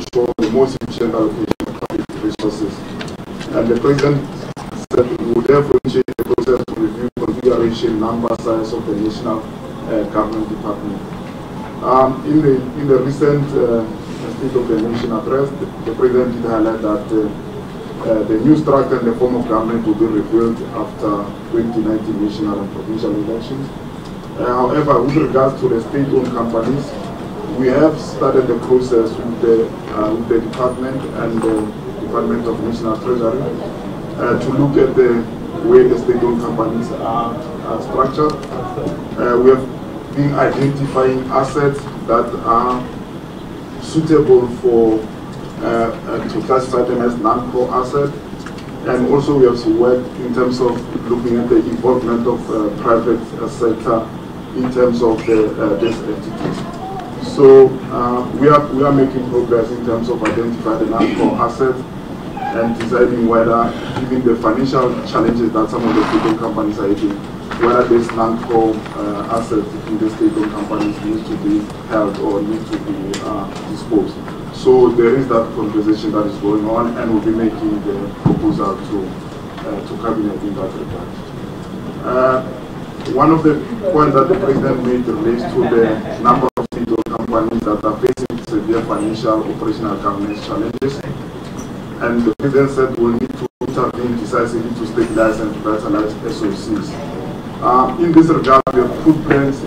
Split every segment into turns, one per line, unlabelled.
ensure the most efficient allocation of public resources. And the President said we would therefore initiate the process to review configuration, number, size of the national government department. In the recent State of the Nation address, the President did highlight that the new structure and the form of government will be revealed after 2019 national and provincial elections. However, with regards to the state-owned companies, we have started the process with the department and the Department of National Treasury to look at the way the state-owned companies are structured. We have been identifying assets that are suitable for to classify them as non-core assets, and also we have worked in terms of looking at the involvement of private sector in terms of these entities. So we are making progress in terms of identifying the non-core assets and deciding whether, given the financial challenges that some of the state-owned companies are having, whether these non-core assets in the state-owned companies need to be held or need to be disposed. So there is that conversation that is going on, and we'll be making the proposal to Cabinet in that regard. One of the points that the President made relates to the number of state-owned companies that are facing severe financial operational governance challenges. And the President said we'll need to intervene decisively to stabilize and revitalize SOCs. In this regard, we have put plans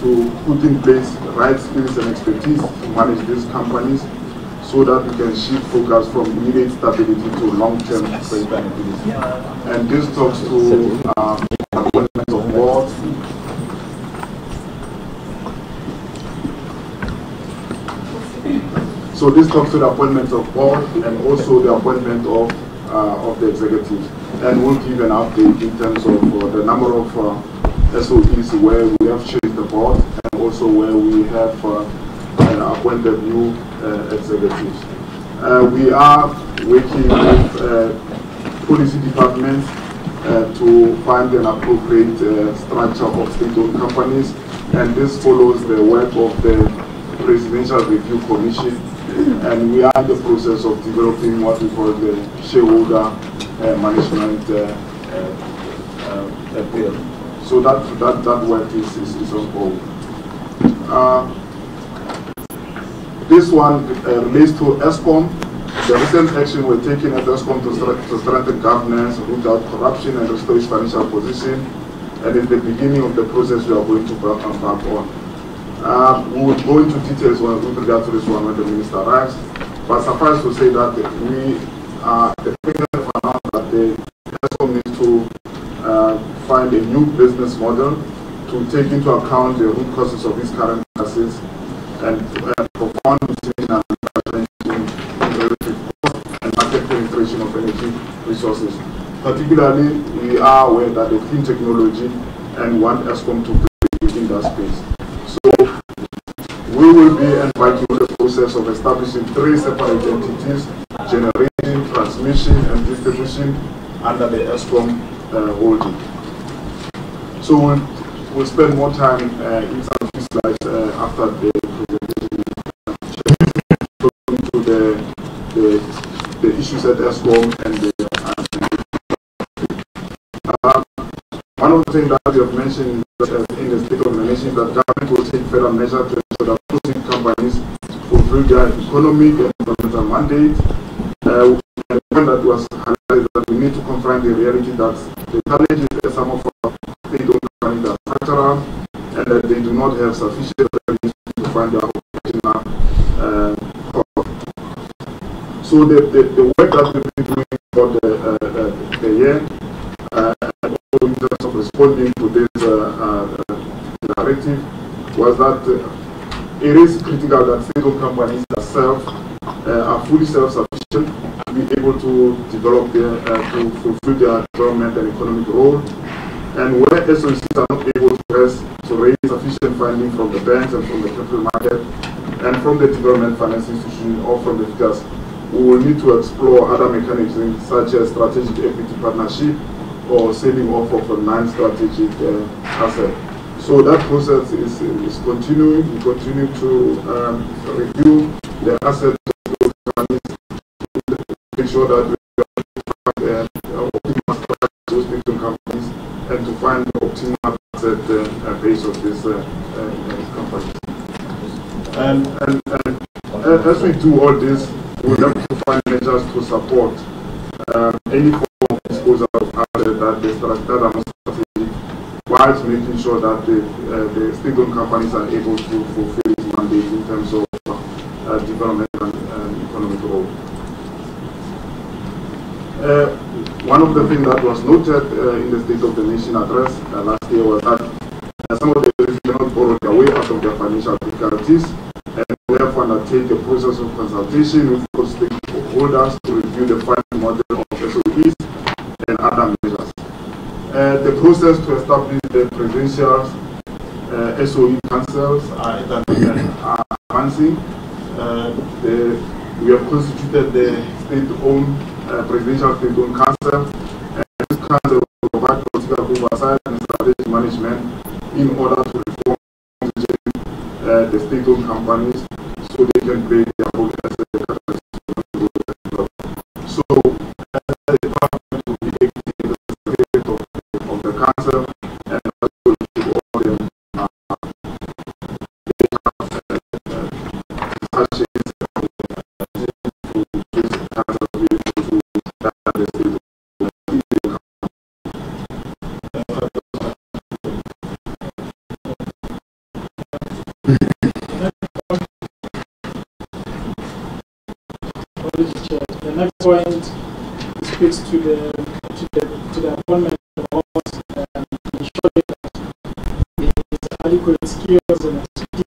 to put in place the right skills and expertise to manage these companies so that we can shift focus from immediate stability to long-term sustainability. And this talks to appointment of boards, so this talks to the appointment of board and also the appointment of the executives. And we'll give an update in terms of the number of SOEs where we have changed the board and also where we have appointed new executives. We are working with policy departments to find an appropriate structure of state-owned companies, and this follows the work of the Presidential Review Commission, and we are in the process of developing what we call the shareholder management bill. So that work is ongoing. This one relates to ESCOM. The recent action we're taking at ESCOM to strengthen governance, root out corruption, and restore its financial position. And in the beginning of the process, we are going to embark on. We will go into details with regard to this one when the minister arrives. But suffice to say that the President have announced that the ESCOM needs to find a new business model to take into account the root causes of its current crisis and profound distinction and relative cost and market penetration of energy resources. Particularly, we are aware that the clean technology and want ESCOM to play in that space. So we will be embarking on the process of establishing 3 separate entities: generation, transmission, and distribution under the ESCOM holding. So we'll spend more time in some of these slides after the presentation to the issues at ESCOM and one of the things that we have mentioned in the State of the Nation is that government will take further measures to ensure that closing companies fulfill their economic and environmental mandate. The point that was highlighted that we need to confront the reality that the challenges that some of our state-owned companies are structural and that they do not have sufficient revenues to fund their operational costs. So the work that we've been doing for the year in terms of responding to this directive was that it is critical that state-owned companies are fully self-sufficient to be able to develop to fulfill their development and economic role, and where SOCs are not able to raise sufficient funding from the banks and from the capital market and from the development finance institution or from the FICAS, we will need to explore other mechanisms such as strategic equity partnership or selling off of a non-strategic asset. So that process is continuing. We continue to review the assets of make sure that we optimize those state-owned companies and to find the optimal asset base of this company. And as we do all this, we have to find measures to support any form of disposal of assets that are not strategic, whilst making sure that the state-owned companies are able to fulfill its mandate in terms of development and economic growth. One of the things that was noted in the State of the Nation address last year was that some of the areas cannot borrow their way out of their financial difficulties, and therefore undertake a process of consultation with all stakeholders to review the funding model of SOEs and other measures. The process to establish the provincial SOE councils are advancing. We have constituted the state-owned presidential state-owned council, and this council will provide political oversight and strategic management in order to reform the state-owned companies so they can play their role as a catalyst. So the department will be acting as the secretary of the council, and also to all them
The next point speaks to the appointment of boards, ensuring that there is adequate skills and expertise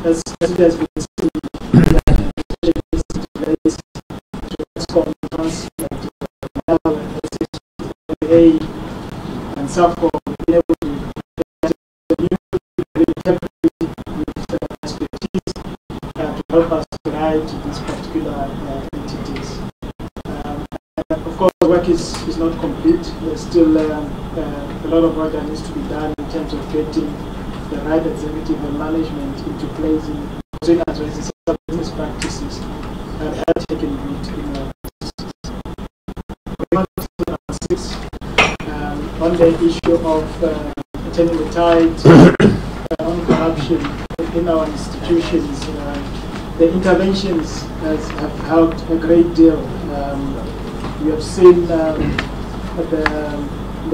as it has been seen, and SAFCO being able to get new expertise to help us guide these particular entities. And of course, the work is not complete. There's still a lot of work that needs to be done in terms of getting the right executive and management into place in addressing some business practices that have taken root in our businesses. On the issue of turning the tide on corruption in our institutions, the interventions have helped a great deal. We have seen the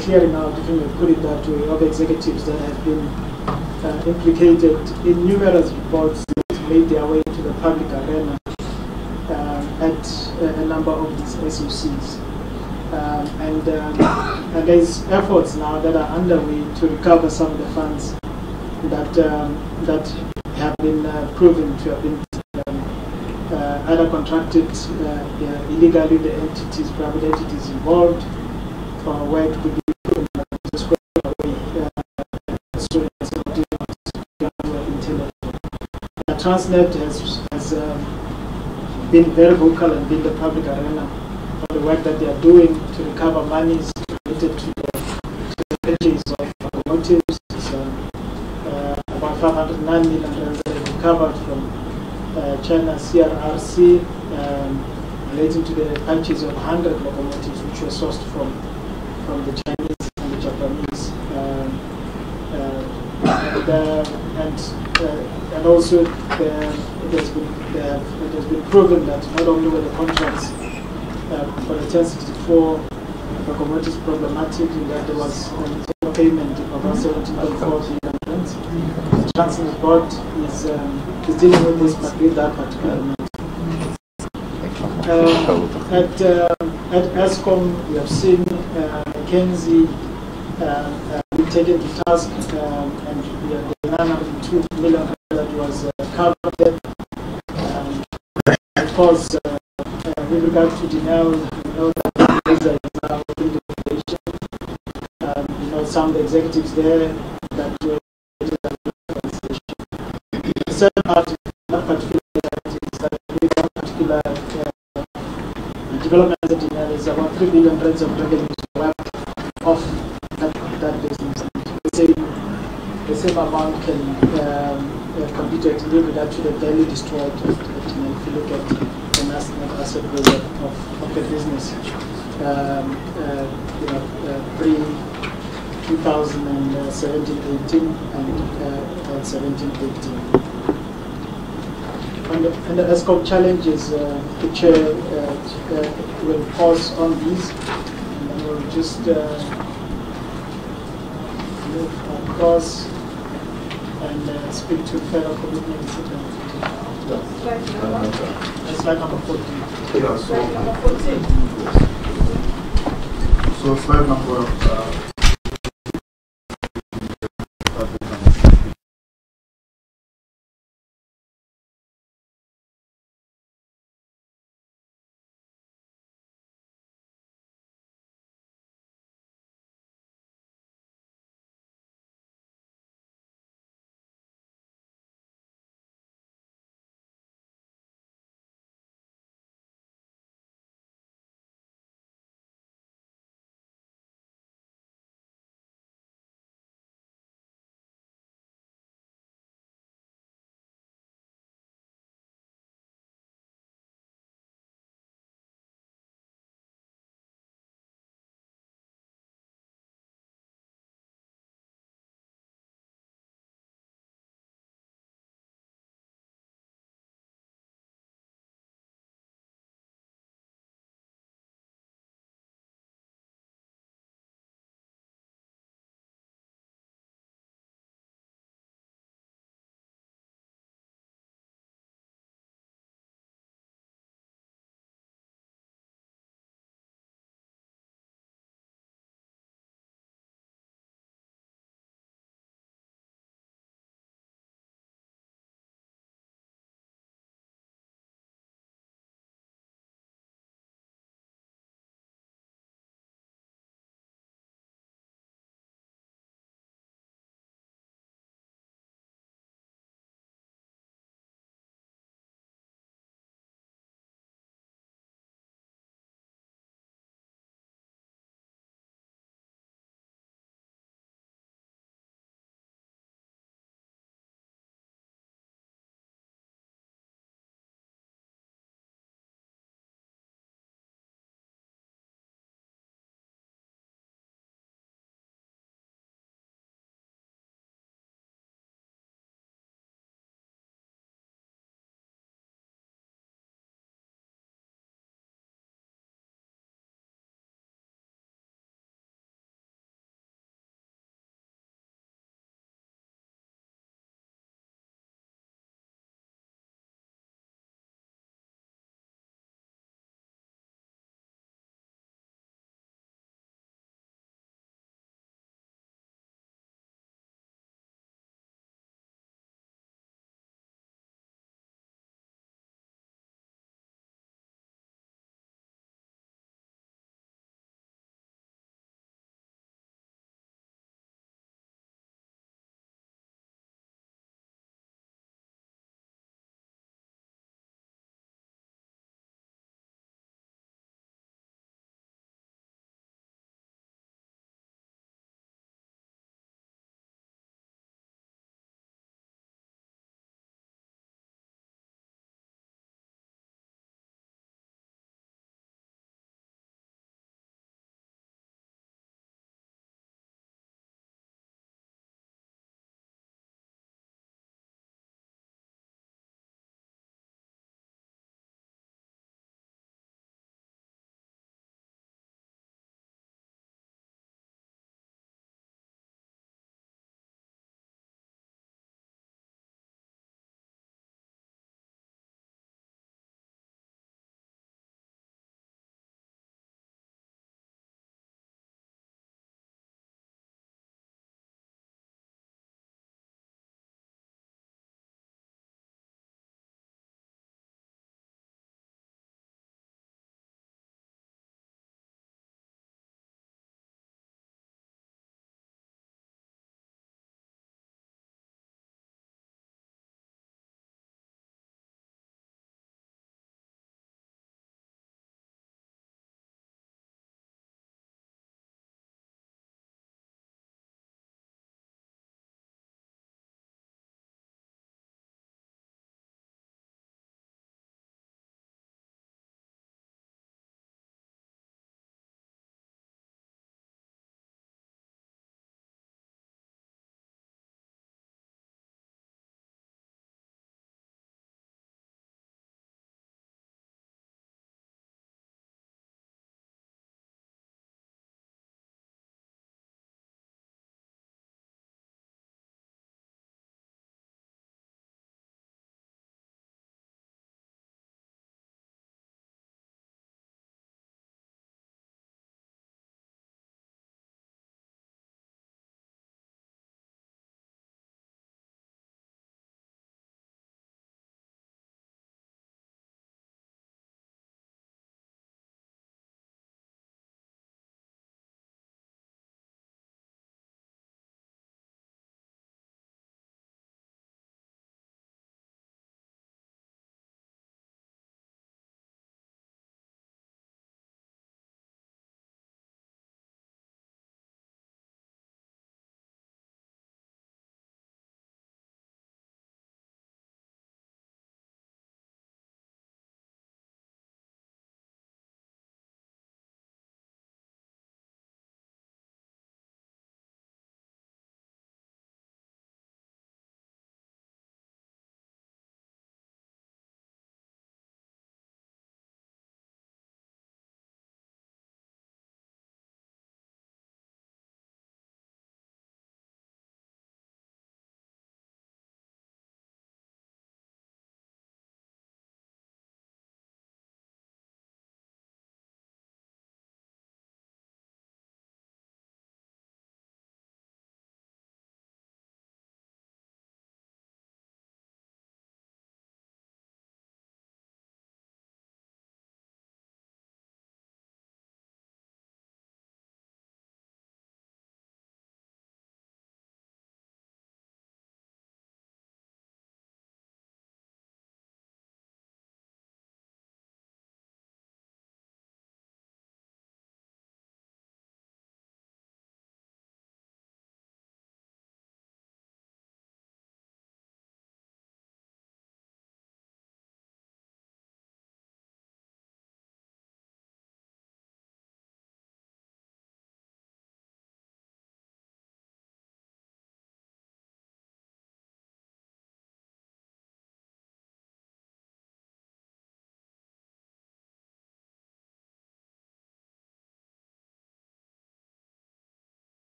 clearing out, if you may put it that way, of executives that have been implicated in numerous reports that made their way to the public arena at a number of these SOCs. And there's efforts now that are underway to recover some of the funds that have been proven to have been either contracted illegally, the entities, private entities involved, or where it could be proven that it's going away as soon as it Transnet has been very vocal and been the public arena for the work that they are doing to recover monies related to the purchase of locomotives. About 509 million that they recovered from China CRRC relating to the purchase of 100 locomotives which were sourced from the Chinese and the Japanese. And also it has been proven that not only were the contracts for the 1064 locomotives problematic, in that there was a payment of about 17.4 billion. The Transnet Board is dealing with this that particular amount. At ESCOM, we have seen McKenzie being taken to task, and the 902 million that was covered. Of course, with regard to Janelle, we know that there is now in the population. Some of the executives there that were the second part of that particular is that with that particular development that Janelle is there's about 3 billion rands of revenue worth of that business. The same amount can contribute a little bit up to the value destroyed. If you look at the net asset value of the business, pre 2017-18 and 17-18. And the ESCOM challenges, the chair will pause on these, and then we'll just move across and speak to federal commitments. Slide number 14.
Yeah,
Slide number 14.
so slide number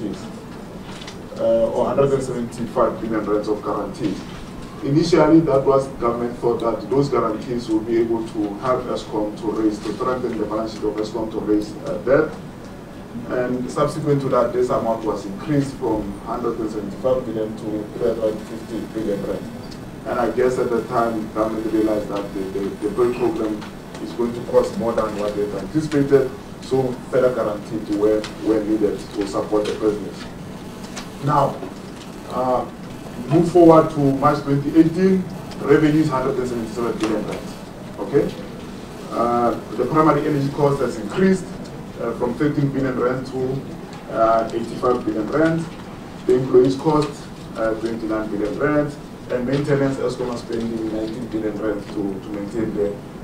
guarantees, or 175 billion rands of guarantees. Initially, that was government thought that those guarantees would be able to help ESCOM to strengthen the balance sheet of ESCOM to raise debt. And subsequent to that, this amount was increased from 175 billion to 350 billion rand. And I guess at the time, government realized that the bill program is going to cost more than what they anticipated, so further guarantees were needed to support the business. Now, move forward to March 2018, revenues 177 billion rand. Okay? The primary energy cost has increased from 13 billion rand to 85 billion rand. The employees cost 29 billion rand, and maintenance ESCOM is spending 19 billion rand to maintain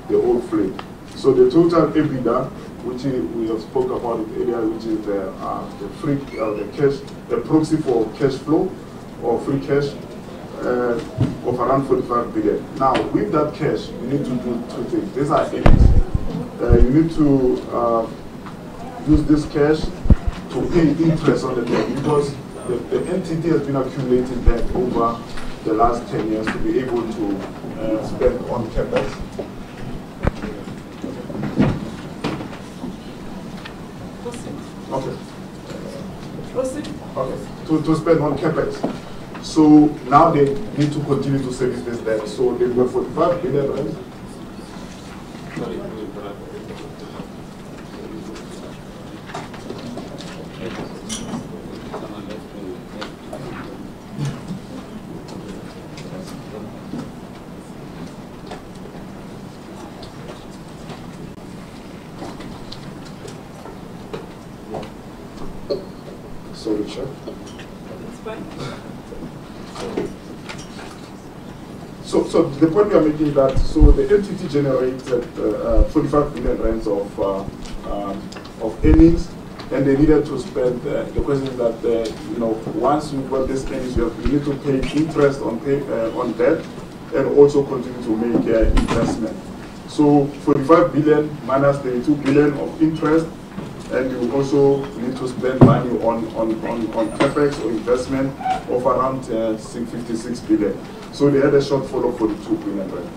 the old fleet. So the total EBITDA, which we have spoke about it earlier, which is the cash, the proxy for cash flow or free cash of around 45 billion. Now, with that cash, you need to do two things. These are earnings. You need to use this cash to pay interest on the debt, because the entity has been accumulating debt over the last 10 years to be able to spend on capex. Okay. Okay. To spend on capex. So now they need to continue to service this debt. So they've got 45 billion rand. Sorry, Chair.
That's fine.
So the point we are making is that the entity generated 45 billion rands of earnings, and they needed to spend. The question is that once you've got this earnings, you need to pay interest on debt, and also continue to make investment. So 45 billion minus 32 billion of interest, and you also need to spend money on capex or investment of around 56 billion. So they had a shortfall of 42 billion rand.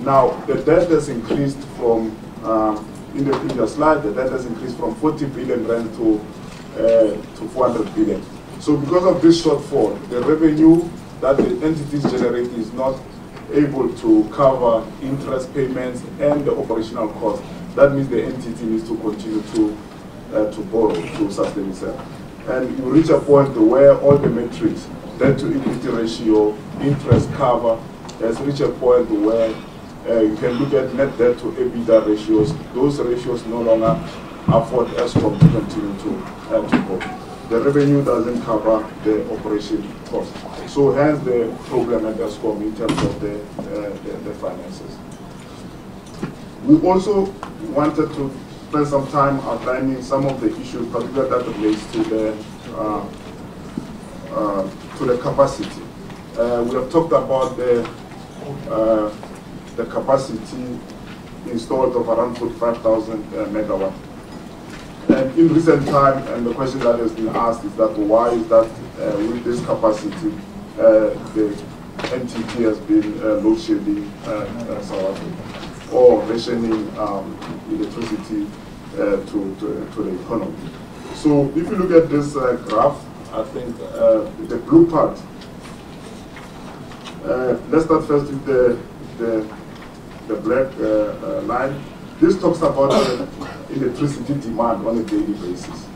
Now, the debt has increased from, in the previous slide, the debt has increased from 40 billion rand to 400 billion. So because of this shortfall, the revenue that the entities generate is not able to cover interest payments and the operational cost. That means the entity needs to continue to borrow to sustain itself. And you reach a point where all the metrics, debt to equity ratio, interest cover, has reached a point where you can look at net debt to EBITDA ratios. Those ratios no longer afford ESCOM to continue to grow. The revenue doesn't cover the operation cost. So hence the problem at ESCOM in terms of the finances. We also wanted to spend some time outlining some of the issues, particularly that relates to the capacity. We have talked about the capacity installed of around 45,000 megawatts. And in recent time, and the question that has been asked is that why is that with this capacity, the NTT has been load shedding or rationing electricity to the economy. So if you look at this graph, I think the blue part, let's start first with the black line. This talks about electricity demand on a daily basis.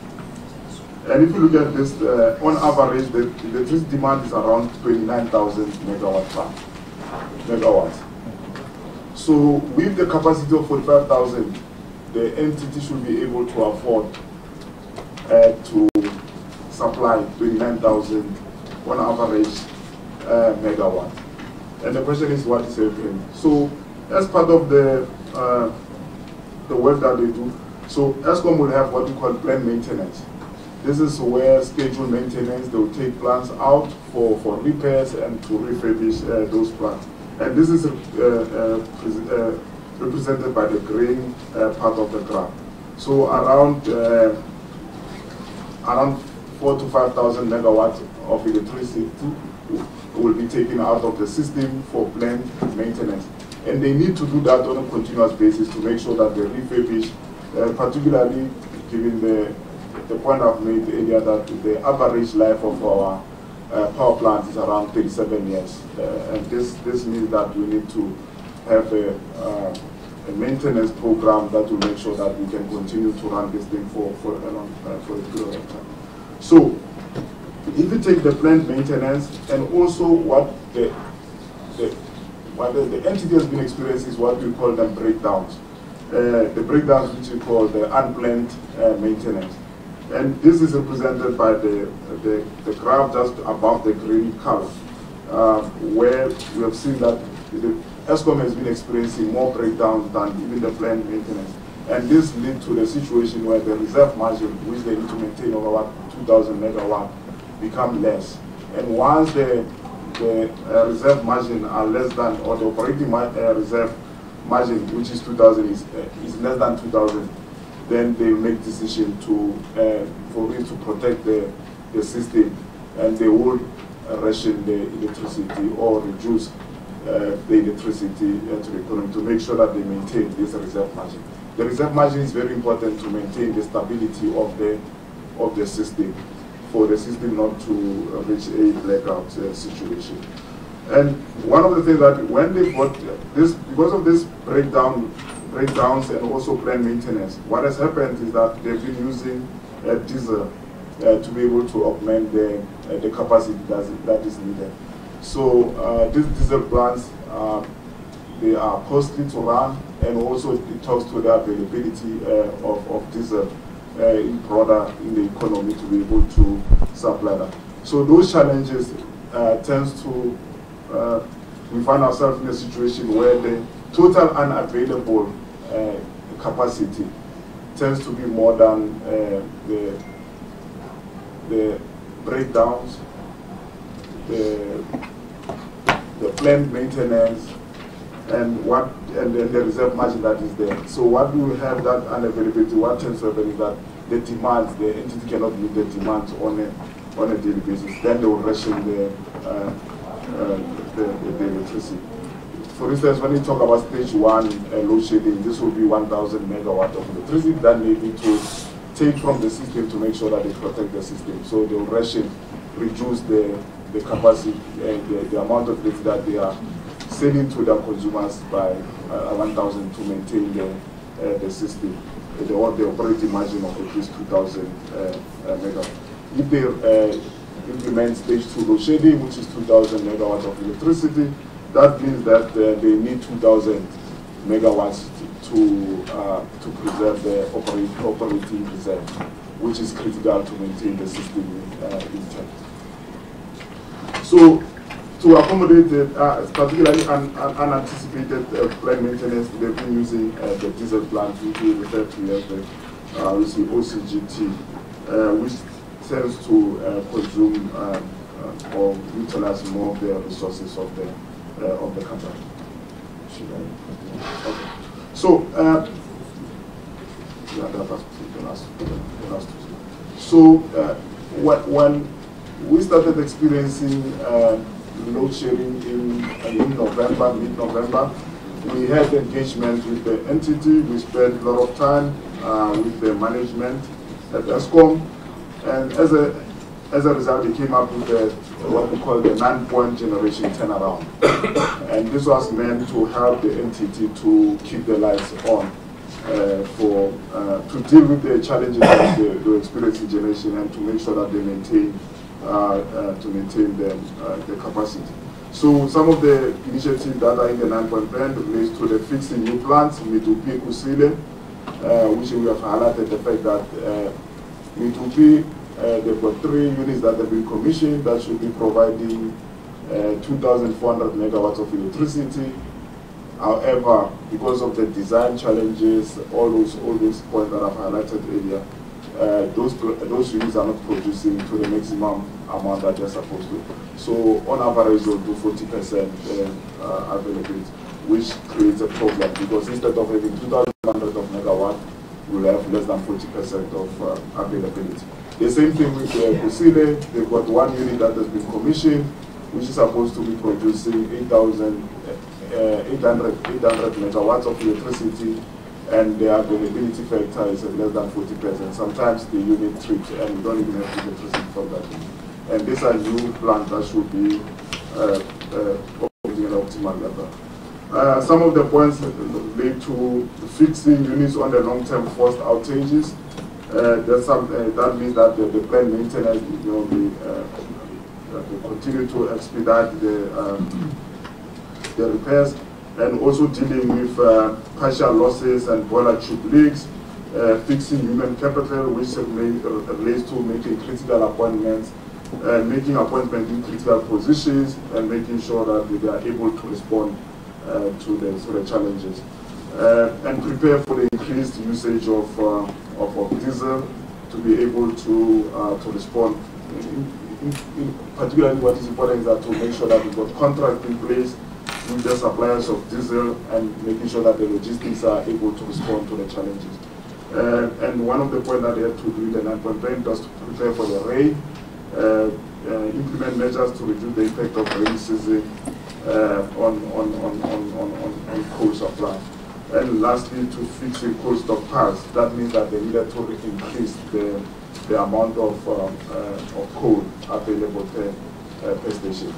And if you look at this, on average, the electricity demand is around 29,000 megawatts. So with the capacity of 45,000, the entity should be able to afford to supply 29,000 on average megawatt. And the question is, what is happening? So as part of the work that they do, so ESCOM will have what we call planned maintenance. This is where scheduled maintenance, they will take plants out for repairs and to refurbish those plants. And this is represented by the green part of the graph. So around 4,000 to 5,000 megawatts of electricity will be taken out of the system for planned maintenance. And they need to do that on a continuous basis to make sure that they refurbish, particularly given the point I've made earlier that the average life of our power plant is around 37 years. And this means that we need to have a maintenance program that will make sure that we can continue to run this thing for a period of time. So, if you take the plant maintenance and also what the entity has been experiencing is what we call them breakdowns. The breakdowns which we call the unplanned maintenance. And this is represented by the graph just above the green color, where we have seen that the ESCOM has been experiencing more breakdowns than even the planned maintenance. And this leads to the situation where the reserve margin, which they need to maintain over about 2,000 megawatt, become less. And once the reserve margin are less than, or the operating reserve margin, which is 2,000, is less than 2,000, then they make decision for it to protect the system, and they will ration the electricity or reduce the electricity to the economy to make sure that they maintain this reserve margin. The reserve margin is very important to maintain the stability of the system, for the system not to reach a blackout situation. And one of the things that when they got this, because of this breakdowns and also planned maintenance, what has happened is that they've been using diesel to be able to augment the capacity that is needed. So these diesel plants, they are costly to run, and also it talks to the availability of diesel in the economy to be able to supply that. So those challenges tends to, we find ourselves in a situation where the total unavailable capacity tends to be more than the breakdowns, the planned maintenance, and the reserve margin that is there. So what we have that unavailability, what tends to happen is that the demands, the entity cannot meet the demands on a daily basis. Then they will ration the electricity. For instance, when you talk about stage 1 load shedding, this will be 1,000 megawatt of electricity that may be to take from the system to make sure that they protect the system. So they will reduce the capacity and the amount of data that they are selling to their consumers by 1,000 to maintain the system, the operating margin of at least 2,000 megawatt. If they implement stage 2 load shedding, which is 2,000 megawatts of electricity, that means that they need 2,000 megawatts to preserve the operating reserve, which is critical to maintain the system intact. So, to accommodate particularly unanticipated plant maintenance, they've been using the diesel plant, which we refer to as the OCGT, which tends to consume or utilize more of the resources of the country. Okay. So, yeah, that was the last two. So, when we started experiencing load shedding in November, mid-November, we had engagement with the entity. We spent a lot of time with the management at ESCOM, and as a result, we came up with what we call the 9-point generation turnaround. And this was meant to help the entity to keep the lights on to deal with the challenges that they experience in generation, and to make sure that they maintain the capacity. So some of the initiatives that are in the 9-point plan relates to the fixing new plants, Mitupi, Kusile, which we have highlighted the fact that Mitupi, they've got 3 units that have been commissioned that should be providing 2,400 megawatts of electricity. However, because of the design challenges, all those points that I've highlighted earlier, those units are not producing to the maximum amount that they're supposed to. So on average, they'll do 40% availability, which creates a problem, because instead of having 2,100 of megawatt, we'll have less than 40% of availability. The same thing with Kusile. They've got one unit that has been commissioned, which is supposed to be producing 800 megawatts of electricity, and the availability factor is less than 40%. Sometimes the unit trips and we don't even have electricity from that unit. And these are new plants that should be operating at optimal level. Some of the points lead to fixing units on the long-term forced outages. That means that the planned maintenance, they continue to expedite the repairs, and also dealing with partial losses and boiler tube leaks, fixing human capital, which relates to making critical appointments, making appointments in critical positions, and making sure that they are able to respond to the challenges, and prepare for the increased usage of diesel to be able to respond. Particularly, what is important is that to make sure that we've got contracts in place with the suppliers of diesel and making sure that the logistics are able to respond to the challenges. And one of the points that they have to do in the 9.10 is to prepare for the rain, implement measures to reduce the impact of rain season on coal supply. And lastly, to fix the coal stockpiles. That means that they needed to increase the amount of coal available per station.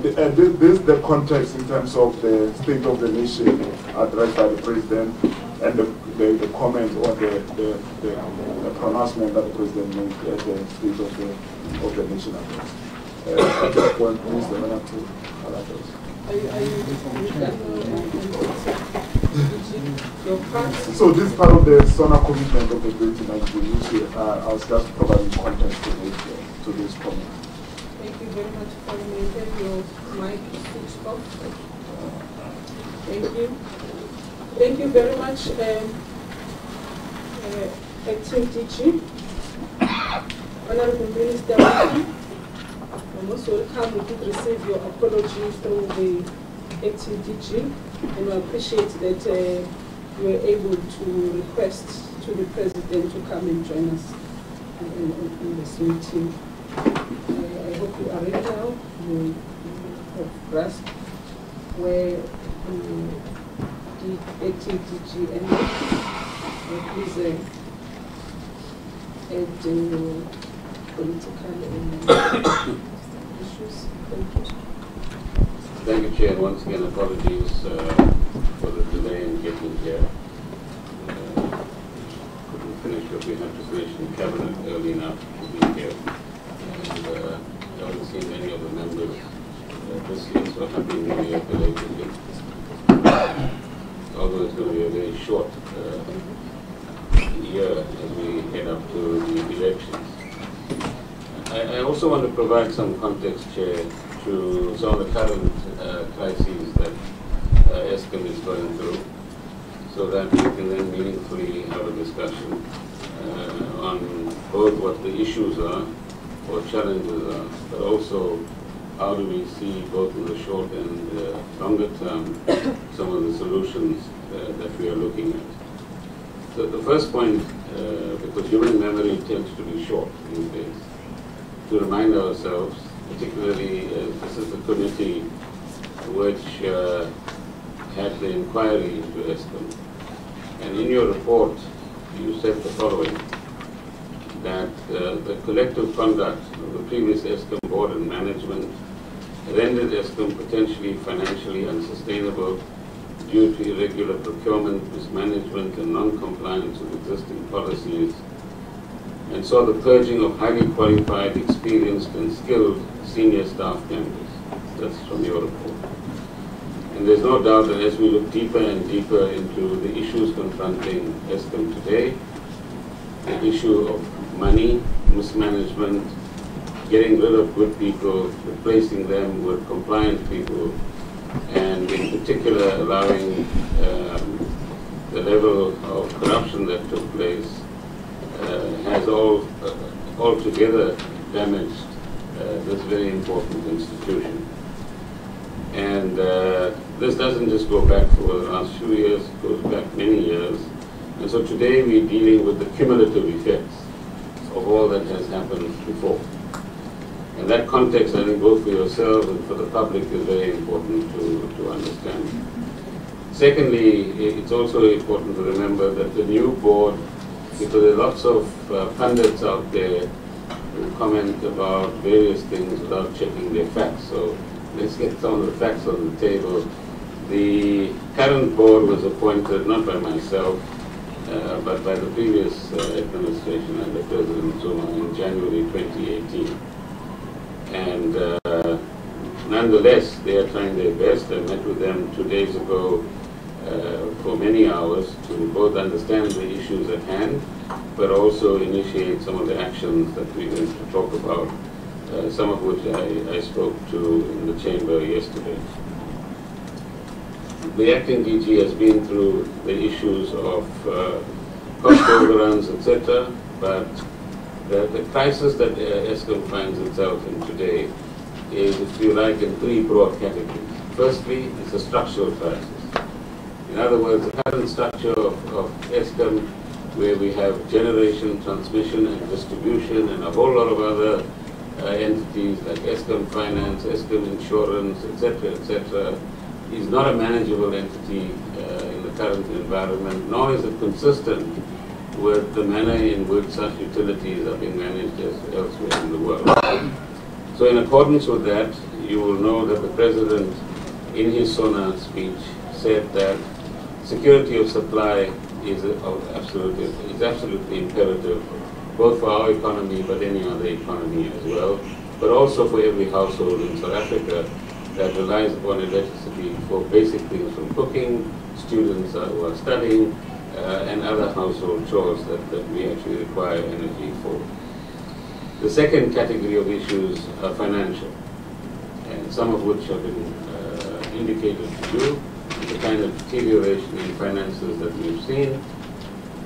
This is the context in terms of the state of the nation addressed by the president, and the comment or the pronouncement that the president made at the state of the nation address. At this point, please, the man to address. So this is part of the SONA commitment of the 2019, which I was just providing context to this comment.
Thank you very much for your mic switched off. Thank you. Thank you very much, Acting DG. Honorable Minister, you're most welcome. We did receive your apology through the Acting DG, and we appreciate that you were able to request to the President to come and join us in this meeting. I hope you are ready now. You have grasped where the ATDG and please add political issues. Thank you.
Thank you, Chair. Once again, apologies for the delay in getting here. Couldn't finish what we had to finish in Cabinet early enough to be here. And I haven't seen many of the members this year, so happy New Year belatedly. Although it's going to be a very short year as we head up to the elections. I also want to provide some context, Chair, to some of the current crises that Eskom is going through, so that we can then meaningfully have a discussion on both what the issues are, what challenges are, but also how do we see both in the short and longer term some of the solutions that we are looking at. So the first point, because human memory tends to be short these days, to remind ourselves, particularly this is the committee which had the inquiry into Eskom. And in your report, you said the following, that the collective conduct of the previous Eskom board and management rendered Eskom potentially financially unsustainable due to irregular procurement, mismanagement, and non-compliance with existing policies, and saw the purging of highly qualified, experienced, and skilled senior staff members. That's from your report. And there's no doubt that as we look deeper and deeper into the issues confronting Eskom today, the issue of money, mismanagement, getting rid of good people, replacing them with compliant people, and in particular allowing the level of corruption that took place has altogether damaged this very important institution. And this doesn't just go back for the last few years, it goes back many years. And so today we're dealing with the cumulative effects of all that has happened before. And that context, I think, both for yourself and for the public is very important to understand. Secondly, it's also important to remember that the new board, because there are lots of pundits out there who comment about various things without checking their facts. So let's get some of the facts on the table. The current board was appointed not by myself, but by the previous administration under President Zuma in January 2018. And nonetheless, they are trying their best. I met with them 2 days ago for many hours to both understand the issues at hand, but also initiate some of the actions that we're going to talk about, some of which I spoke to in the chamber yesterday. The acting DG has been through the issues of cost overruns, etc., but the crisis that Eskom finds itself in today is, if you like, in three broad categories. Firstly, it's a structural crisis. In other words, the current structure of Eskom, where we have generation, transmission, and distribution, and a whole lot of other entities like Eskom Finance, Eskom Insurance, etc., is not a manageable entity in the current environment, nor is it consistent with the manner in which such utilities are being managed elsewhere in the world. So in accordance with that, you will know that the President, in his SONA speech, said that security of supply is absolutely imperative, both for our economy but any other economy as well, but also for every household in South Africa that relies upon electricity for basic things from cooking, students who are studying, and other household chores that we actually require energy for. The second category of issues are financial, and some of which have been indicated to you, the kind of deterioration in finances that we've seen.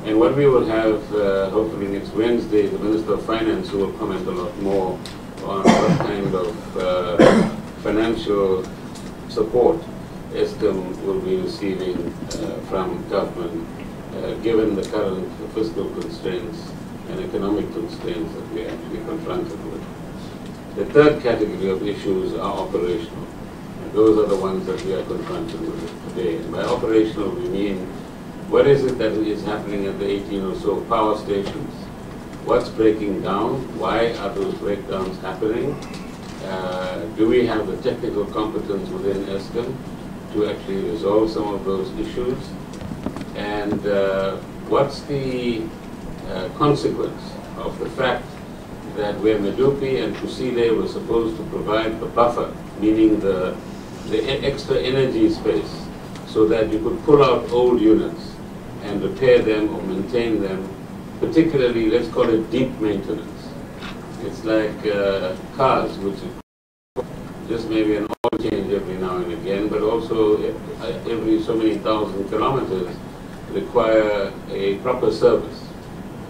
And what we will have, hopefully next Wednesday, the Minister of Finance, who will comment a lot more on what kind of financial support Eskom will be receiving from government, given the current fiscal constraints and economic constraints that we are actually confronted with. The third category of issues are operational. And those are the ones that we are confronted with today. And by operational, we mean, what is it that is happening at the 18 or so power stations? What's breaking down? Why are those breakdowns happening? Do we have the technical competence within Eskom to actually resolve some of those issues? And what's the consequence of the fact that where Medupi and Kusile were supposed to provide the buffer, meaning the extra energy space, so that you could pull out old units and repair them or maintain them, particularly, let's call it deep maintenance. It's like cars, which just maybe an oil change every now and again, but also every so many thousand kilometers require a proper service.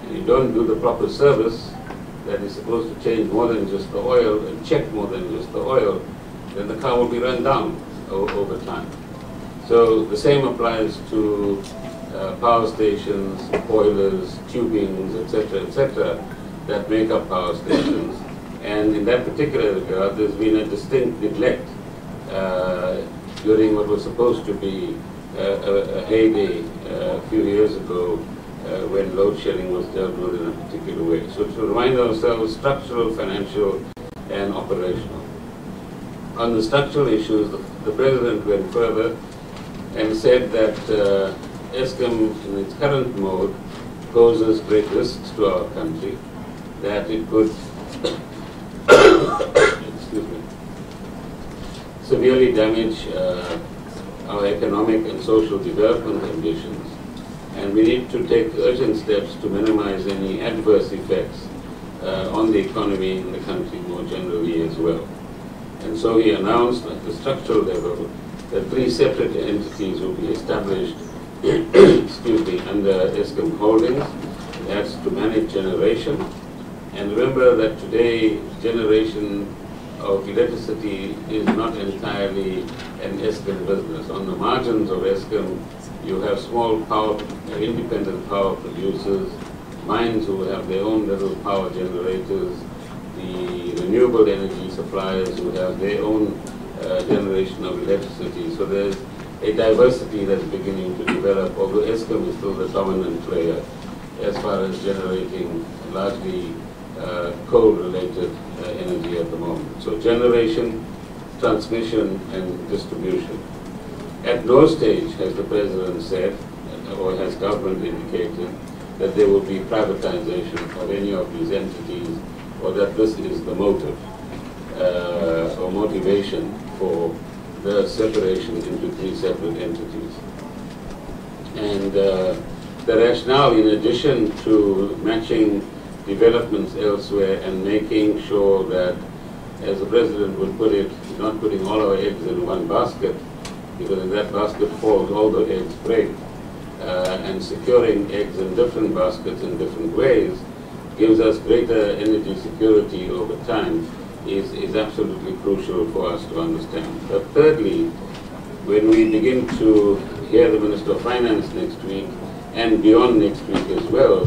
And you don't do the proper service that is supposed to change more than just the oil and check more than just the oil, then the car will be run down over time. So the same applies to power stations, boilers, tubings, etc., that make up power stations. And in that particular regard, there's been a distinct neglect during what was supposed to be a heyday a few years ago when load shedding was dealt with in a particular way. So to remind ourselves, structural, financial, and operational. On the structural issues, the President went further and said that Eskom, in its current mode, poses great risks to our country, that it could severely damage our economic and social development ambitions, and we need to take urgent steps to minimize any adverse effects on the economy in the country more generally as well. And so he announced at the structural level that 3 separate entities will be established under Eskom Holdings. That's to manage generation. And remember that today, generation of electricity is not entirely an Eskom business. On the margins of Eskom, you have small power, independent power producers mines who have their own little power generators, the renewable energy suppliers who have their own generation of electricity. So there's a diversity that's beginning to develop, although Eskom is still the dominant player as far as generating largely coal-related energy at the moment. So generation, transmission, and distribution. At no stage has the President said, or has government indicated, that there will be privatization of any of these entities, or that this is the motive or motivation for the separation into 3 separate entities. And the rationale, in addition to matching developments elsewhere and making sure that, as the President would put it, not putting all our eggs in one basket, because if that basket falls, all the eggs break, and securing eggs in different baskets in different ways gives us greater energy security over time is absolutely crucial for us to understand. But thirdly, when we begin to hear the Minister of Finance next week, and beyond next week as well,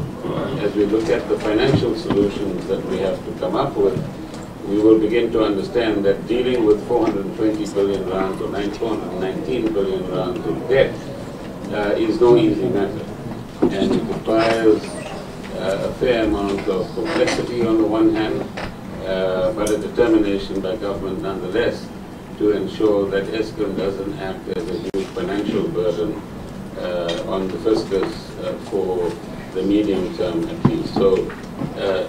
as we look at the financial solutions that we have to come up with, we will begin to understand that dealing with 420 billion rand or 419 billion rand of debt is no easy matter. And it requires a fair amount of complexity on the one hand, but a determination by government nonetheless to ensure that Eskom doesn't act as a huge financial burden on the fiscus for the medium term at least. So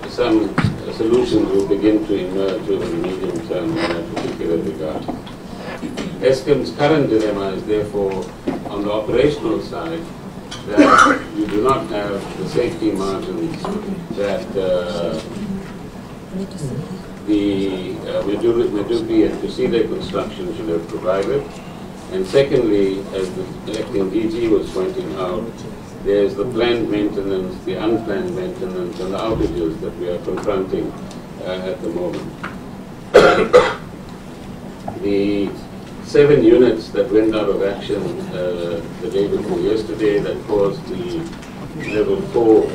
some solutions will begin to emerge over the medium term in that particular regard. Eskom's current dilemma is therefore on the operational side that you do not have the safety margins that the Medupi and Kusile construction should have provided. And secondly, as the acting DG was pointing out, there's the planned maintenance, the unplanned maintenance, and the outages that we are confronting at the moment. The 7 units that went out of action the day before yesterday that caused the level 4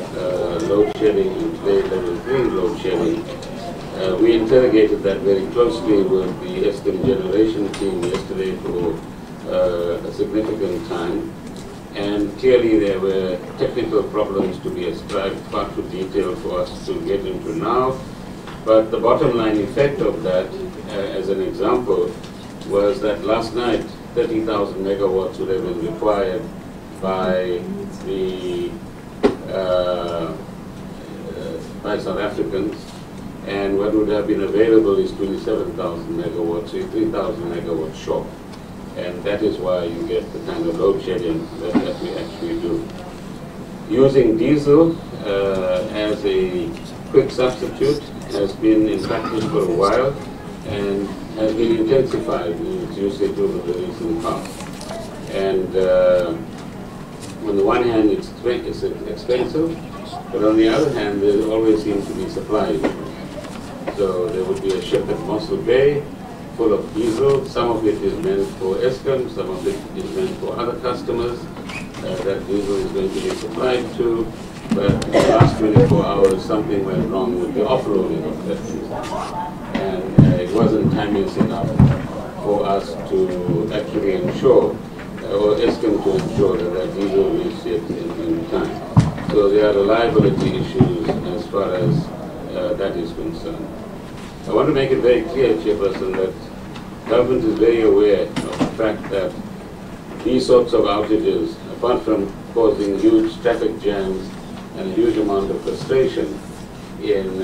load shedding and today level 3 load shedding. We interrogated that very closely with the Eskom generation team yesterday for a significant time, and clearly there were technical problems to be ascribed, far too detailed for us to get into now. But the bottom line effect of that, as an example, was that last night 30,000 megawatts would have been required by the by South Africans, and what would have been available is 27,000 megawatts, so 3,000 megawatts short. And that is why you get the kind of load shedding that we actually do. Using diesel as a quick substitute has been in practice for a while and has been intensified in its usage over the recent past. And on the one hand, it's expensive, but on the other hand, there always seems to be supply issues. So there would be a ship at Mossel Bay full of diesel. Some of it is meant for Eskom, some of it is meant for other customers that diesel is going to be supplied to. But in the last 24 hours, something went wrong with the offloading of that diesel. And it wasn't timeous enough for us to actually ensure, or Eskom to ensure that diesel reached it in time. So there are reliability issues as far as that is concerned. I want to make it very clear, Chairperson, that government is very aware of the fact that these sorts of outages, apart from causing huge traffic jams and a huge amount of frustration in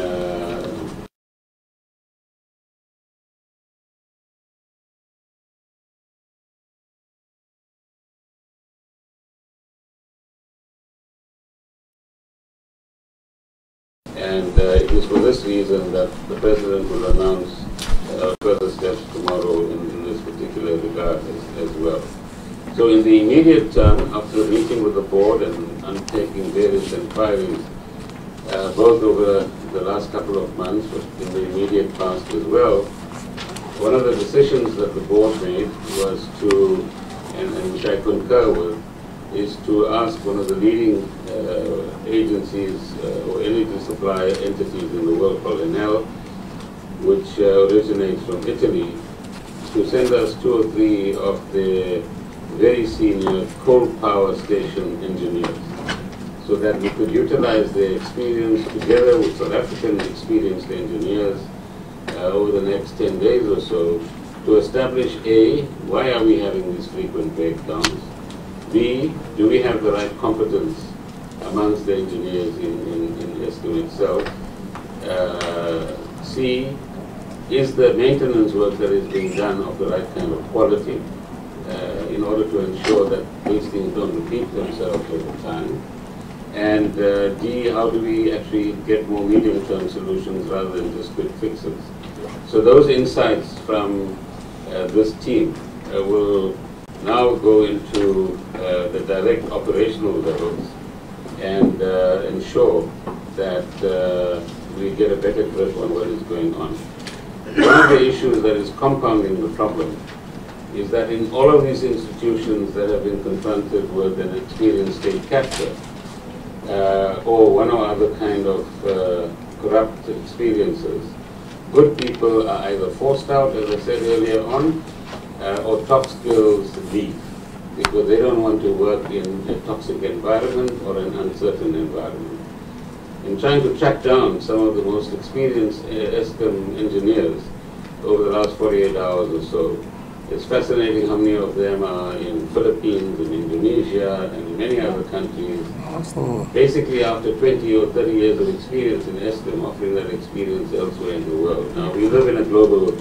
and it is for this reason that the President will announce further steps tomorrow in this particular regard as well. So in the immediate term, after meeting with the board and undertaking various inquiries, both over the last couple of months, but in the immediate past as well, one of the decisions that the board made was to, and which I concur with, is to ask one of the leading agencies or energy supply entities in the world called Enel, which originates from Italy, to send us 2 or 3 of the very senior coal power station engineers, so that we could utilize their experience together with South African experienced engineers over the next 10 days or so to establish A, why are we having these frequent breakdowns? B, do we have the right competence amongst the engineers in Eskom itself? C, is the maintenance work that is being done of the right kind of quality in order to ensure that these things don't repeat themselves over time? And D, how do we actually get more medium-term solutions rather than just quick fixes? So those insights from this team will now go into the direct operational levels and ensure that we get a better grip on what is going on. One of the issues that is compounding the problem is that in all of these institutions that have been confronted with an experienced state capture or one or other kind of corrupt experiences, good people are either forced out, as I said earlier on, or top skills leave because they don't want to work in a toxic environment or an uncertain environment. In trying to track down some of the most experienced Eskom engineers over the last 48 hours or so, it's fascinating how many of them are in Philippines, in Indonesia, and in many other countries. Basically, after 20 or 30 years of experience in Eskom, offering that experience elsewhere in the world. Now, we live in a global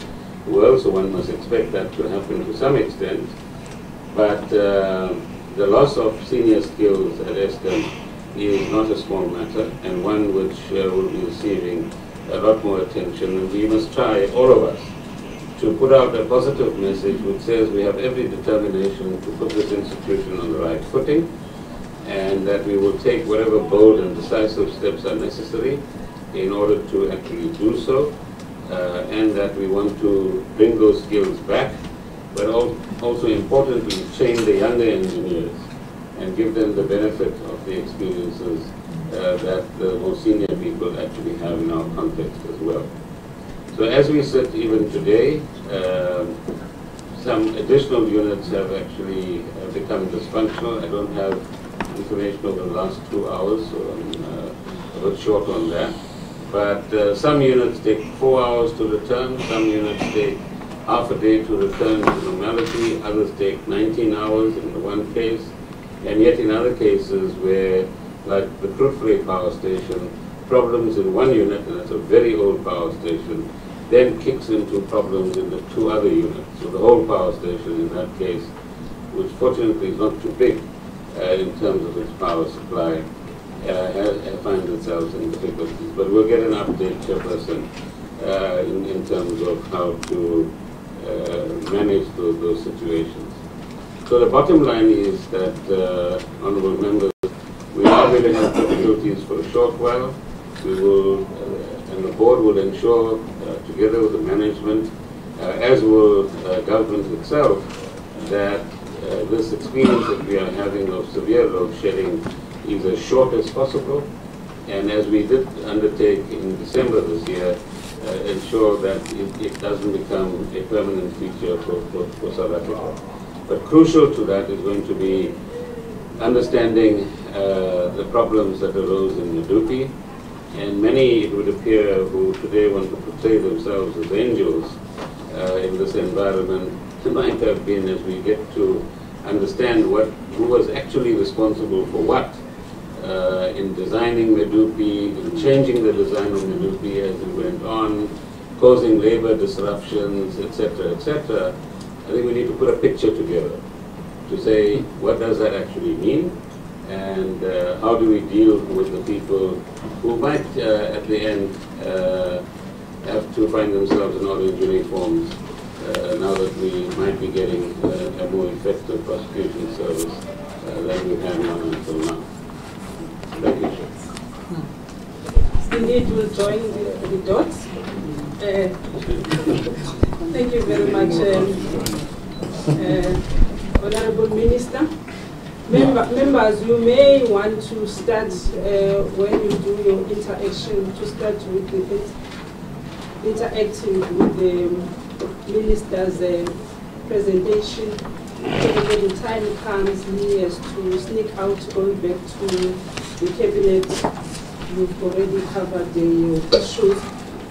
world, so one must expect that to happen to some extent. But the loss of senior skills at Eskom is not a small matter, and one which will be receiving a lot more attention. And we must try, all of us, to put out a positive message which says we have every determination to put this institution on the right footing, and that we will take whatever bold and decisive steps are necessary in order to actually do so, and that we want to bring those skills back, but also importantly train the younger engineers and give them the benefit of the experiences that the more senior people actually have in our context as well. So as we sit even today, some additional units have actually become dysfunctional. I don't have information over the last 2 hours, so I'm a bit short on that. But some units take 4 hours to return, some units take half a day to return to normality, others take 19 hours in the one case, and yet in other cases where, like the Crude power station, problems in one unit, and it's a very old power station, then kicks into problems in the 2 other units. So the whole power station in that case, which fortunately is not too big in terms of its power supply, finds itself in difficulties. But we'll get an update, Chairperson, in terms of how to manage those situations. So the bottom line is that, honourable members, we are going to have difficulties for a short while. We will, and the board will ensure, together with the management, as will government itself, that this experience that we are having of severe load shedding is as short as possible, and as we did undertake in December this year, ensure that it doesn't become a permanent feature for South Africa. But crucial to that is going to be understanding the problems that arose in Medupi, and many, it would appear, who today want to portray themselves as angels in this environment, might have been, as we get to understand who was actually responsible for what in designing Medupi, in changing the design of Medupi as it went on, causing labor disruptions, etc., etc. I think we need to put a picture together to say, what does that actually mean, and how do we deal with the people who might, at the end, have to find themselves in orange uniforms now that we might be getting a more effective prosecution service than we've had now until now. Thank you, Chair.
Indeed, we'll join the dots. Thank you very much, Honourable Minister. Members, you may want to start, when you do your interaction, to start with the interacting with the minister's presentation. So when the time comes, he has to sneak out, going back to the cabinet. You've already covered the issues,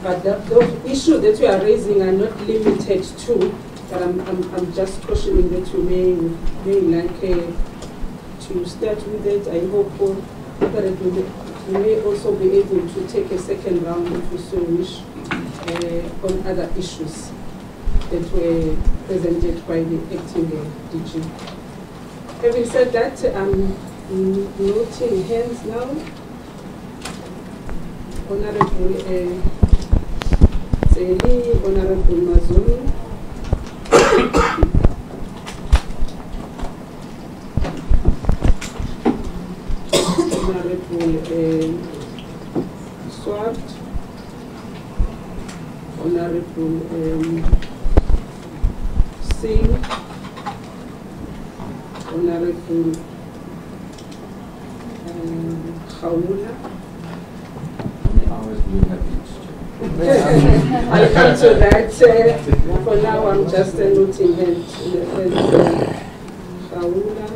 but those issues that you are raising are not limited to. But I'm just cautioning that you may like to start with it. I hope that you may also be able to take a second round if you so wish on other issues that were presented by the acting DG. Having said that, I'm noting hands now. Honorable Zeli, Honorable Mazuni. Honorable Swart, Honorable Singh, Honorable Khawula. I'll come to that. For now, I'm just noting hands in the first Khawula.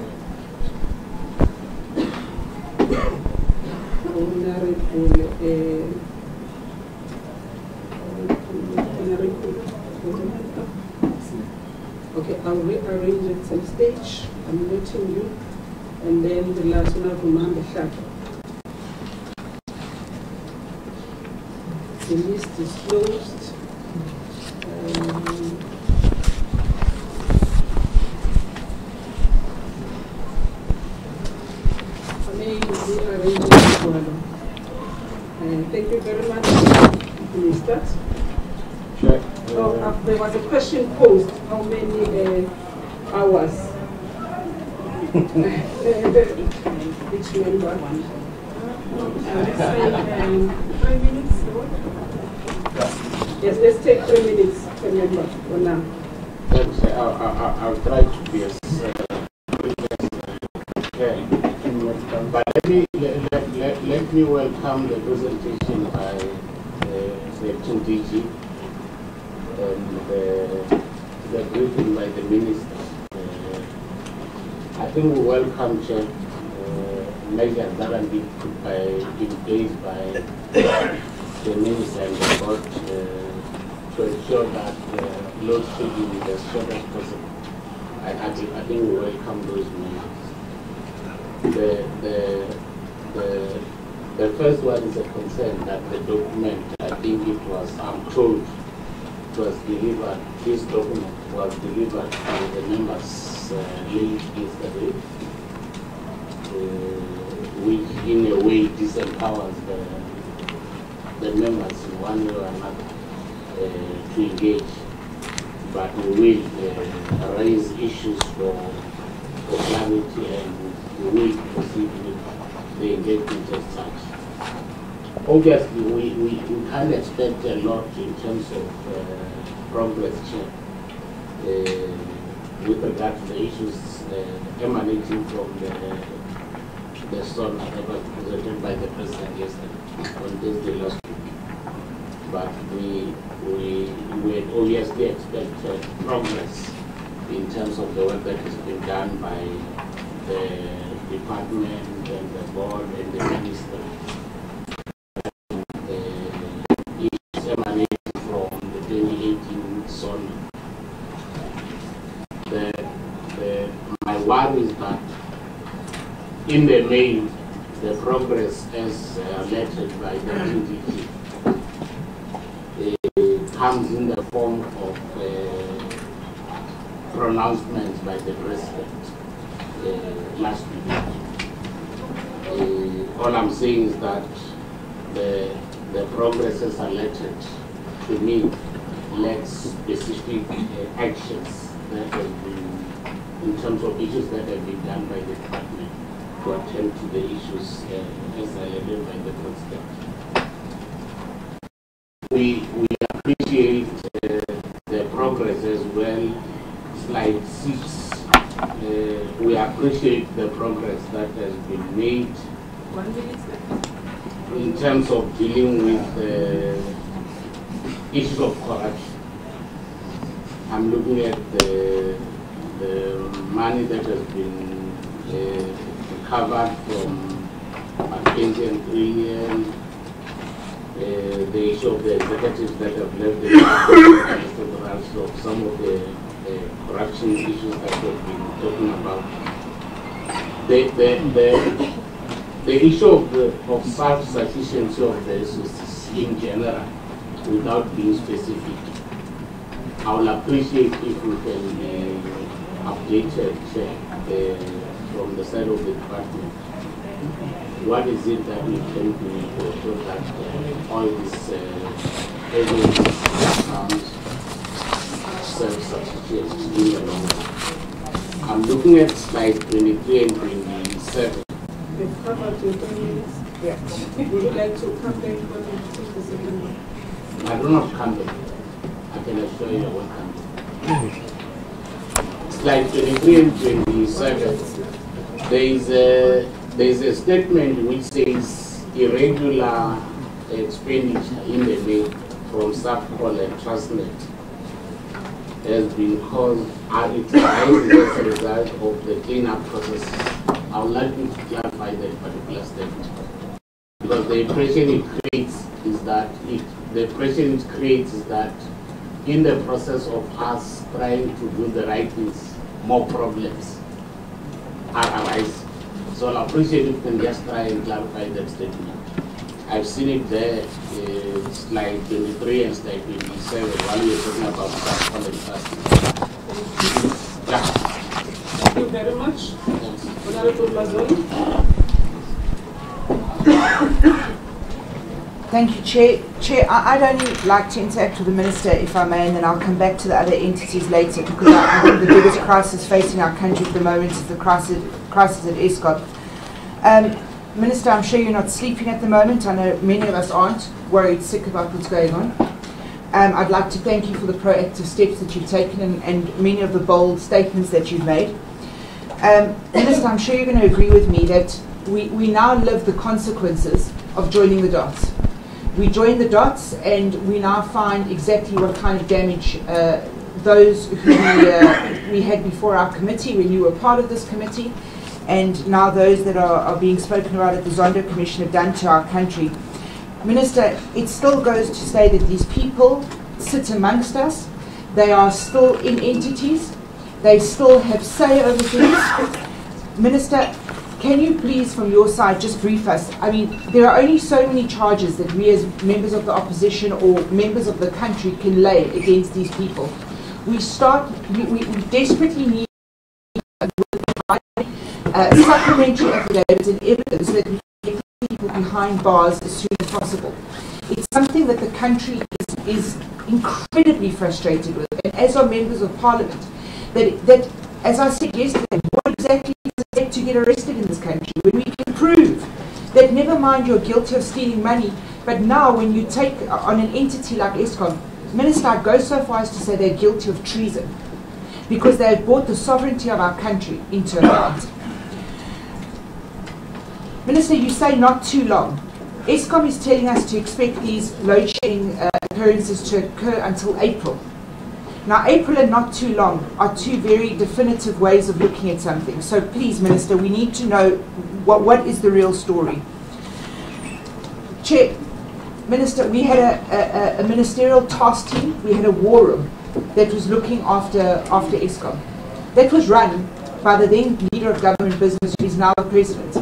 Okay, I'll rearrange it on stage. I'm noting you. And then the last one, Honorable Shaka. The list is closed. Thank you very much, Minister.
Sure.
There was a question posed. How many hours? Each member. Let's say 5 minutes. Yes, let's take 3 minutes per member for now.
Thanks. I'll try to be as but let me welcome the presentation by the acting DG and the briefing by the minister. I think we welcome measures that have been put in place by the minister and the board to ensure that load shedding is as short as possible. I think we welcome those measures. The first one is a concern that the document, I think it was, I'm told, it was delivered, this document was delivered to the members late yesterday, which in a way disempowers the members in one way or another to engage. But we will raise issues for clarity and we will proceed with the engagement as such. Obviously, we can't expect a lot in terms of progress with regard to the issues emanating from the son that was presented by the president yesterday on Thursday last week. But we obviously expect progress in terms of the work that has been done by the department and the board and the minister. The issues emanating from the 2018 zone. My worry is that in the main, the progress as alleged by the NDT comes in the form of pronouncements by the president last week. All I'm saying is that the progress as alleged to me lacks specific actions that have been, in terms of issues that have been done by the department to attend to the issues as alleged by the president. We appreciate the progress as well. Slide 6
we appreciate the progress that has been made in terms of dealing with issues of corruption. I'm looking at the money that has been recovered from Mackenzie and Trillion, the issue of the executives that have left the country, of some of the corruption issues that we've been talking about. The issue of self-sufficiency of the resources in general, without being specific, I will appreciate if we can updated from the side of the department. What is it that we can do so that all these agencies become self-sufficient in the long run? I'm looking at slide 23 and 27.
They've covered your 20 minutes.
Yeah.
Would you like to come back for the second one?
I do not come back. I can assure you I won't come back. Slide 23 and 27. There is a statement which says irregular expenditure in the mail from Subcol and Trustnet has been caused as a result of the cleanup process. I would like you to clarify that particular statement, because the impression it creates is that in the process of us trying to do the right things, more problems are arising. So I'll appreciate if you can just try and clarify that statement. I've seen it there, slide 23 and slide 27, while you're talking about that. Yeah.
Thank you very much. Honorable Mazoli.
Thank you, Chair. Chair, I'd only like to interact with the Minister, if I may, and then I'll come back to the other entities later, because I think the biggest crisis facing our country at the moment is the crisis at Eskom. Minister, I'm sure you're not sleeping at the moment. I know many of us aren't, worried sick about what's going on. I'd like to thank you for the proactive steps that you've taken and many of the bold statements that you've made. Minister, I'm sure you're going to agree with me that we now live the consequences of joining the dots. We joined the dots and we now find exactly what kind of damage those who we had before our committee, when you were part of this committee, and now those that are being spoken about at the Zondo Commission have done to our country. Minister, it still goes to say that these people sit amongst us. They are still in entities. They still have say over things. Minister, can you please, from your side, just brief us? I mean, there are only so many charges that we as members of the opposition or members of the country can lay against these people. We desperately need supplementary affidavits and evidence that we can get people behind bars as soon as possible. It's something that the country is incredibly frustrated with, and as are members of Parliament, that as I said yesterday, what exactly does it take to get arrested in this country when we can prove that never mind you're guilty of stealing money, but now when you take on an entity like Eskom, Minister, I go so far as to say they're guilty of treason because they have brought the sovereignty of our country into account. Minister, you say not too long. Eskom is telling us to expect these load shedding occurrences to occur until April. Now, April and not too long are two very definitive ways of looking at something. So please, Minister, we need to know what is the real story. Chair, Minister, we had a ministerial task team. We had a war room that was looking after Eskom. That was run by the then leader of government business, who is now the president.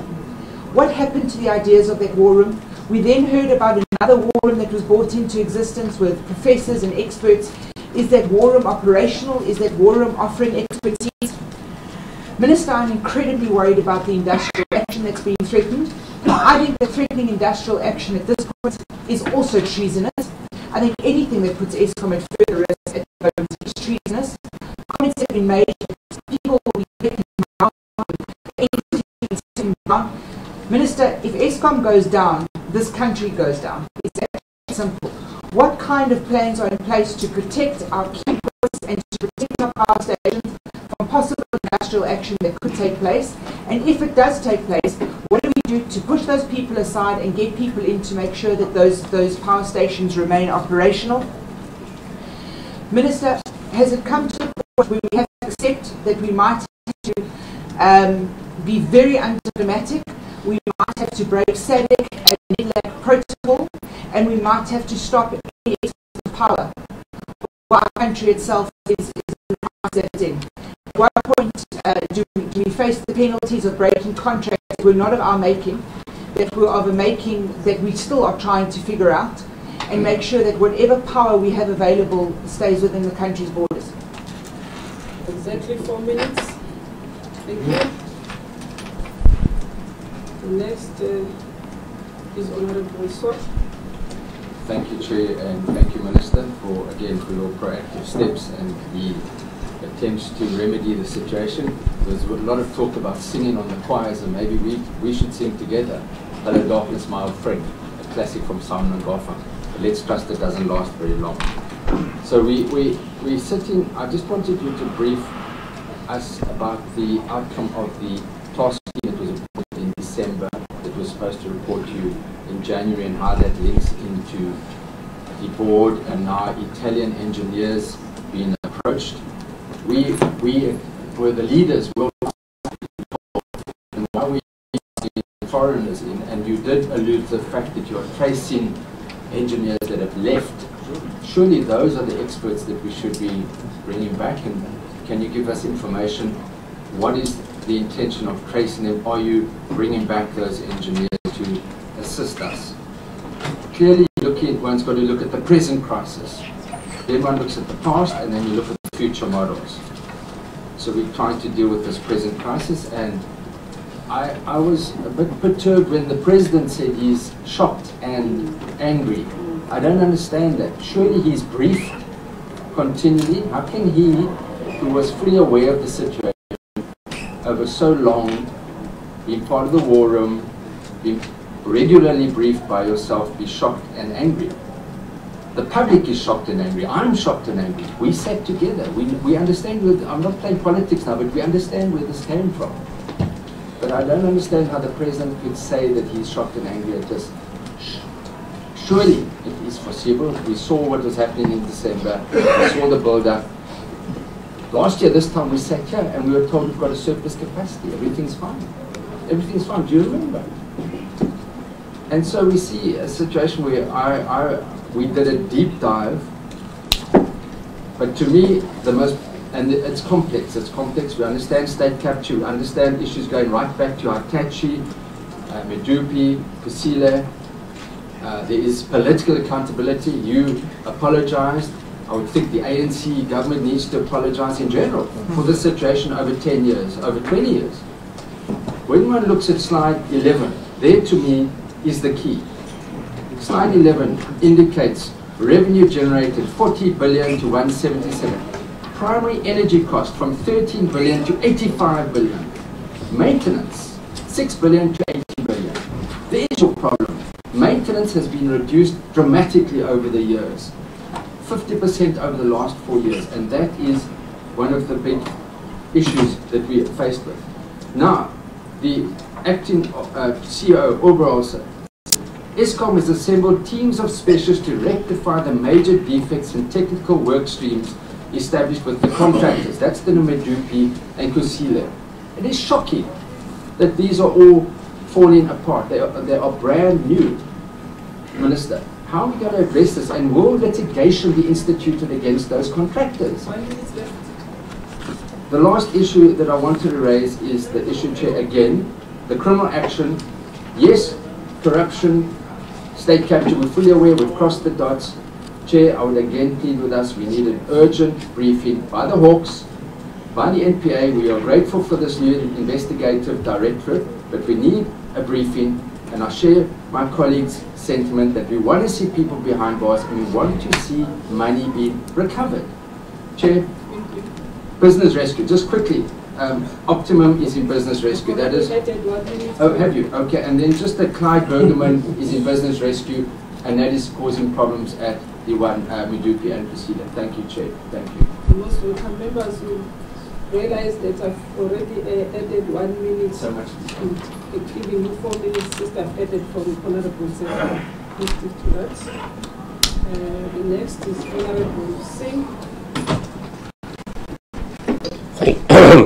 What happened to the ideas of that war room? We then heard about another war room that was brought into existence with professors and experts. Is that war room operational? Is that war room offering expertise? Minister, I'm incredibly worried about the industrial action that's being threatened. I think that threatening industrial action at this point is also treasonous. I think anything that puts Eskom at further risk at the moment is treasonous. Comments have been made. People will be taken down. Minister, if Eskom goes down, this country goes down. It's actually simple. What kind of plans are in place to protect our campus and to protect our power stations from possible industrial action that could take place? And if it does take place, what do we do to push those people aside and get people in to make sure that those power stations remain operational? Minister, has it come to a point where we have to accept that we might have to be very undiplomatic, we might have to break SADC and NELAC protocol, and we might have to stop any export of power while our country itself is in? At what point do we face the penalties of breaking contracts that were not of our making, that were of a making that we still are trying to figure out, and make sure that whatever power we have available stays within the country's borders?
Exactly 4 minutes. Thank you. The next is Honorable Swart.
Thank you, Chair, and thank you, Minister, for your proactive steps and the attempts to remedy the situation. There's a lot of talk about singing on the choirs, and maybe we should sing together. Hello, Darkness, my old friend, a classic from Simon and Garfunkel. But let's trust it doesn't last very long. So we're sitting. I just wanted you to brief us about the outcome of the task team that was appointed in December, that was supposed to report to you in January, and how that links into the board and now Italian engineers being approached. We were the leaders, and why we bring foreigners in, and you did allude to the fact that you are tracing engineers that have left. Surely those are the experts that we should be bringing back, and can you give us information? What is the intention of tracing them? Are you bringing back those engineers to assist us? Clearly, one's got to look at the present crisis. Then one looks at the past, and then you look at the future models. So we're trying to deal with this present crisis, and I was a bit perturbed when the President said he's shocked and angry. I don't understand that. Surely he's briefed continually. How can he, who was fully aware of the situation over so long, being part of the war room, being regularly briefed by yourself, be shocked and angry? The public is shocked and angry. I'm shocked and angry. We sat together. We understand. I'm not playing politics now, but we understand where this came from. But I don't understand how the President could say that he's shocked and angry at this. Surely it is foreseeable. We saw what was happening in December. We saw the build-up. Last year, this time, we sat here and we were told we've got a surplus capacity. Everything's fine. Everything's fine. Do you remember? And so we see a situation where we did a deep dive. But to me, and it's complex. It's complex. We understand state capture. We understand issues going right back to Hitachi, Medupi, Kusile. There is political accountability. You apologized. I would think the ANC government needs to apologize in general for the situation over 10 years, over 20 years. When one looks at slide 11, there to me is the key. Slide 11 indicates revenue generated 40 billion to 177. Primary energy cost from 13 billion to 85 billion. Maintenance, 6 billion to 80 billion. There is your problem. Maintenance has been reduced dramatically over the years. 50% over the last 4 years, and that is one of the big issues that we are faced with. Now, the acting CEO, Oberol, said, Eskom has assembled teams of specialists to rectify the major defects in technical work streams established with the contractors. That's the Medupi and Kusile. It is shocking that these are all falling apart. They are brand new. Minister, how are we going to address this? And will litigation be instituted against those contractors?
1 minute left.
The last issue that I wanted to raise is the issue, Chair, again, the criminal action. Yes, corruption, state capture, we're fully aware, we've crossed the dots. Chair, I would again plead with us, we need an urgent briefing by the Hawks, by the NPA. We are grateful for this new investigative directorate, but we need a briefing, and I share my colleagues' sentiment that we want to see people behind bars and we want to see money being recovered. Chair, business rescue, just quickly, Optimum is in business rescue, that is... Oh, have you? Okay, and then just that Clyde Bergerman is in business rescue, and that is causing problems at the one Medupi and Kusile. Thank you, Chair. Thank you.
Most welcome members who realized that I've already added 1 minute.
So much.
And giving you 4 minutes since I've added from Honorable Senator. Please stick to that. The next is Honorable Singh.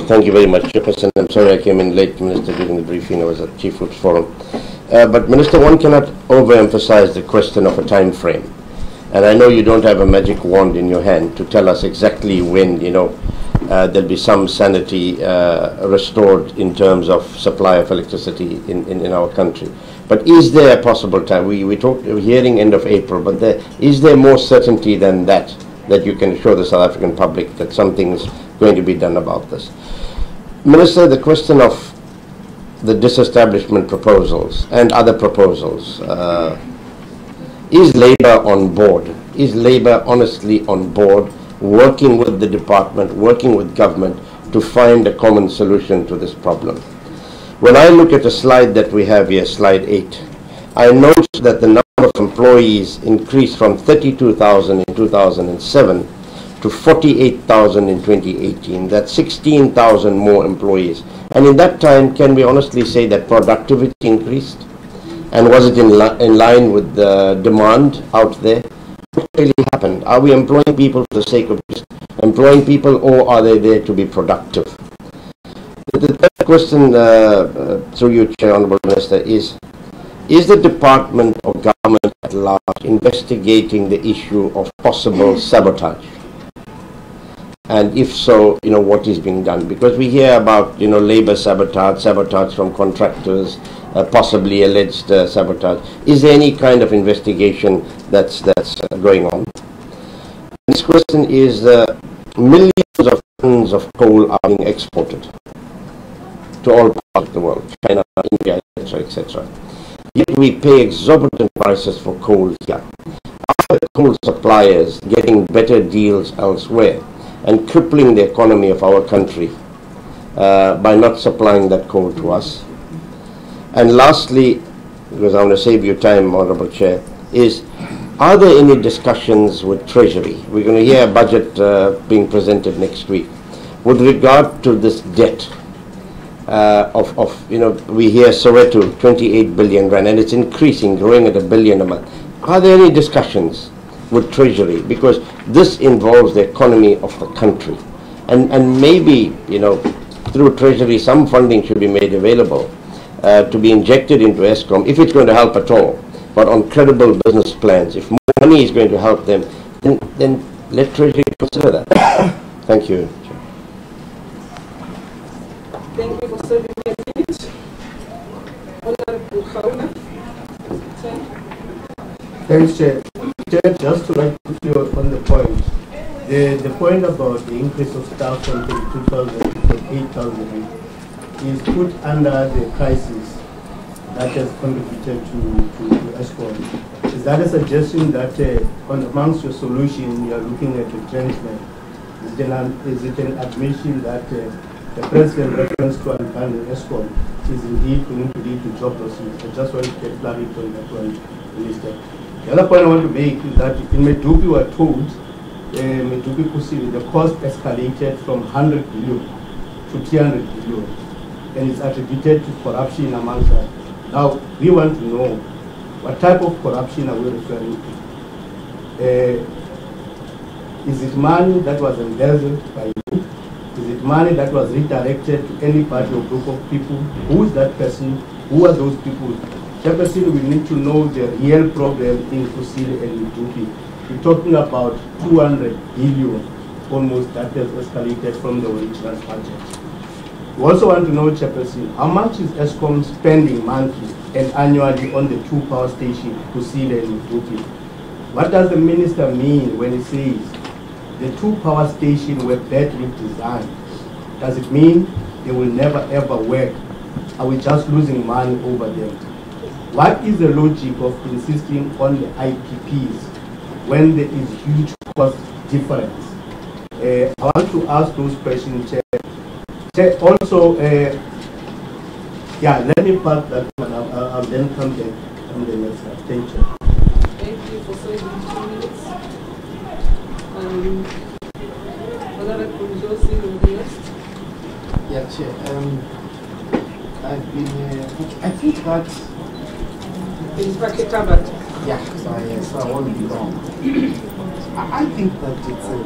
Thank you very much, Chairperson. I'm sorry I came in late, Minister, during the briefing. I was at Chief Whip's Forum. But, Minister, one cannot overemphasize the question of a time frame. And I know you don't have a magic wand in your hand to tell us exactly when, there'll be some sanity restored in terms of supply of electricity in our country. But is there a possible time? We're hearing end of April, but is there more certainty than that you can assure the South African public that something's going to be done about this? Minister, the question of the disestablishment proposals and other proposals, is Labour on board? Is Labour honestly on board, working with the department, working with government to find a common solution to this problem? When I look at the slide that we have here, slide 8, I note that the number of employees increased from 32,000 in 2007 to 48,000 in 2018. That's 16,000 more employees. And in that time, can we honestly say that productivity increased? And was it in line with the demand out there? What really happened? Are we employing people for the sake of just employing people, or are they there to be productive? The third question, through you, Chair, Honourable Minister, is the Department of Government at large investigating the issue of possible sabotage? And if so, what is being done? Because we hear about, labour sabotage from contractors, possibly alleged sabotage. Is there any kind of investigation that's going on? This question is, millions of tons of coal are being exported to all parts of the world, China, India, etc., etc. Yet we pay exorbitant prices for coal here. Are the coal suppliers getting better deals elsewhere and crippling the economy of our country by not supplying that coal to us? And lastly, because I want to save you time, Honourable Chair, are there any discussions with Treasury? We're going to hear a budget being presented next week with regard to this debt we hear Soweto 28 billion rand, and it's increasing, growing at $1 billion a month. Are there any discussions with Treasury? Because this involves the economy of the country, and maybe through Treasury some funding should be made available to be injected into Eskom, if it's going to help at all, but on credible business plans. If more money is going to help them, then let Treasury consider that. Thank you.
Thank you for serving me a minute. Honorable Khawla.
Thanks, Chair. Chair, just to put you on the point, the point about the increase of staff from 32,000 to 8,000 is put under the crisis that has contributed to Eskom. Is that a suggestion that amongst your solution you are looking at retrenchment? Is it an admission that the President reference to unfunding Eskom is indeed going to lead to job losses? I just want to get clarity on that one, Minister. The other point I want to make is that in Medupi we were told, Medupi Kusini, the cost escalated from 100 billion to 300 billion, and it's attributed to corruption amongst us. Now, we want to know what type of corruption are we referring to? Is it money that was embezzled by you? Is it money that was redirected to any party or group of people? Who is that person? Who are those people? Chairperson, we need to know the real problem in Kusile and Medupi. We're talking about 200 billion almost that has escalated from the original budget. We also want to know, Chairperson, how much is Eskom spending monthly and annually on the 2 power stations, Kusile and Medupi? What does the minister mean when he says the 2 power stations were badly designed? Does it mean they will never ever work? Are we just losing money over them? What is the logic of insisting on the IPPs when there is huge cost difference? I want to ask those questions, Chair. Also, let me pass that one. I'll then come back on the next one. Thank you.
Thank you for serving 2 minutes. Honorable Josie Longest.
Yeah, Chair. I've been. I think that. Yeah, so I won't be long. I think that it's a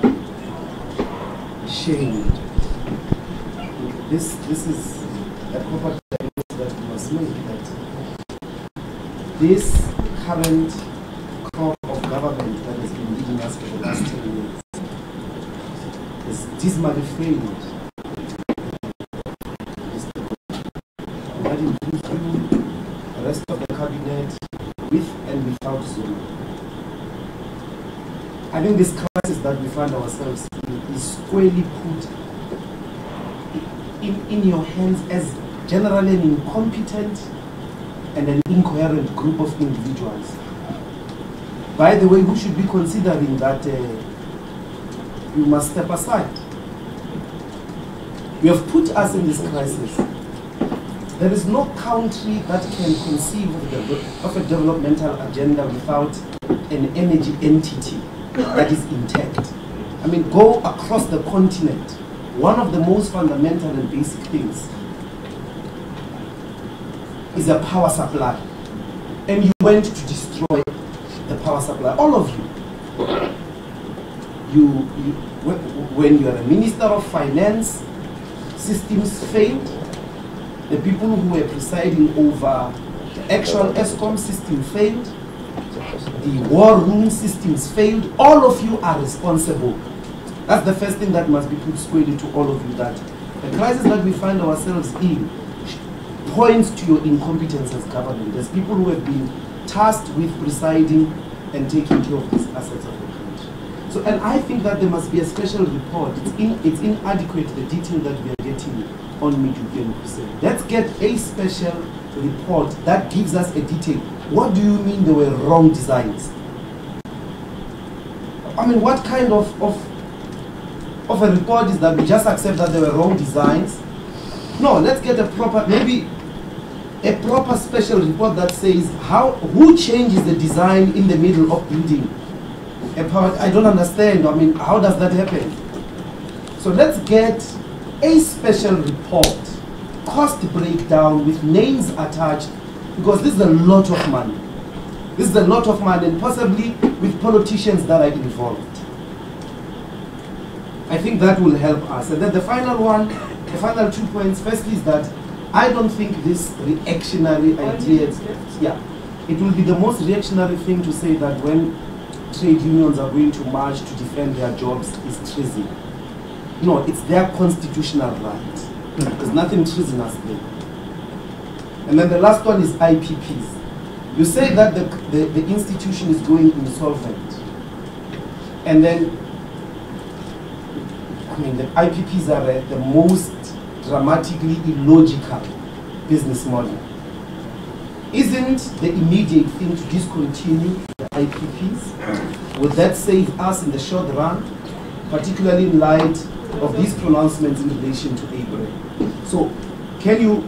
big shame. This is a proper diagnosis that we must make, that this current crop of government that has been leading us for the last 10 years is dismally failed. That includes you, the rest of the cabinet, with and without Zulu. I think this crisis that we find ourselves in is squarely put in your hands as generally an incompetent and an incoherent group of individuals. By the way, we should be considering that you must step aside. You have put us in this crisis. There is no country that can conceive of a developmental agenda without an energy entity that is intact. I mean, go across the continent. One of the most fundamental and basic things is a power supply. And you went to destroy the power supply. All of you. When you are a minister of finance, systems failed. The people who were presiding over the actual ESCOM system failed. The war room systems failed. All of you are responsible. That's the first thing that must be put squarely to all of you, that the crisis that we find ourselves in points to your incompetence as government, as people who have been tasked with presiding and taking care of these assets of the country. So, and I think that there must be a special report. It's inadequate, the detail that we are getting on Mijuki and Crusade. Let's get a special report that gives us a detail. What do you mean there were wrong designs? I mean, what kind of a report is that we just accept that there were wrong designs? No, let's get a proper, maybe a proper special report that says who changes the design in the middle of building a power. I don't understand. I mean, how does that happen? So let's get a special report, cost breakdown with names attached, because this is a lot of money. This is a lot of money, and possibly with politicians that are involved. I think that will help us. And then the final one, the final 2 points. Firstly is that I don't think this reactionary idea, yeah, it will be the most reactionary thing to say that when trade unions are going to march to defend their jobs is treason. No, it's their constitutional right. There's nothing treasonous there. And then the last one is IPPs. You say that the institution is going insolvent. And then, I mean, the IPPs are the most dramatically illogical business model. Isn't the immediate thing to discontinue the IPPs? Would that save us in the short run, particularly in light of these pronouncements in relation to Abraham? So, can you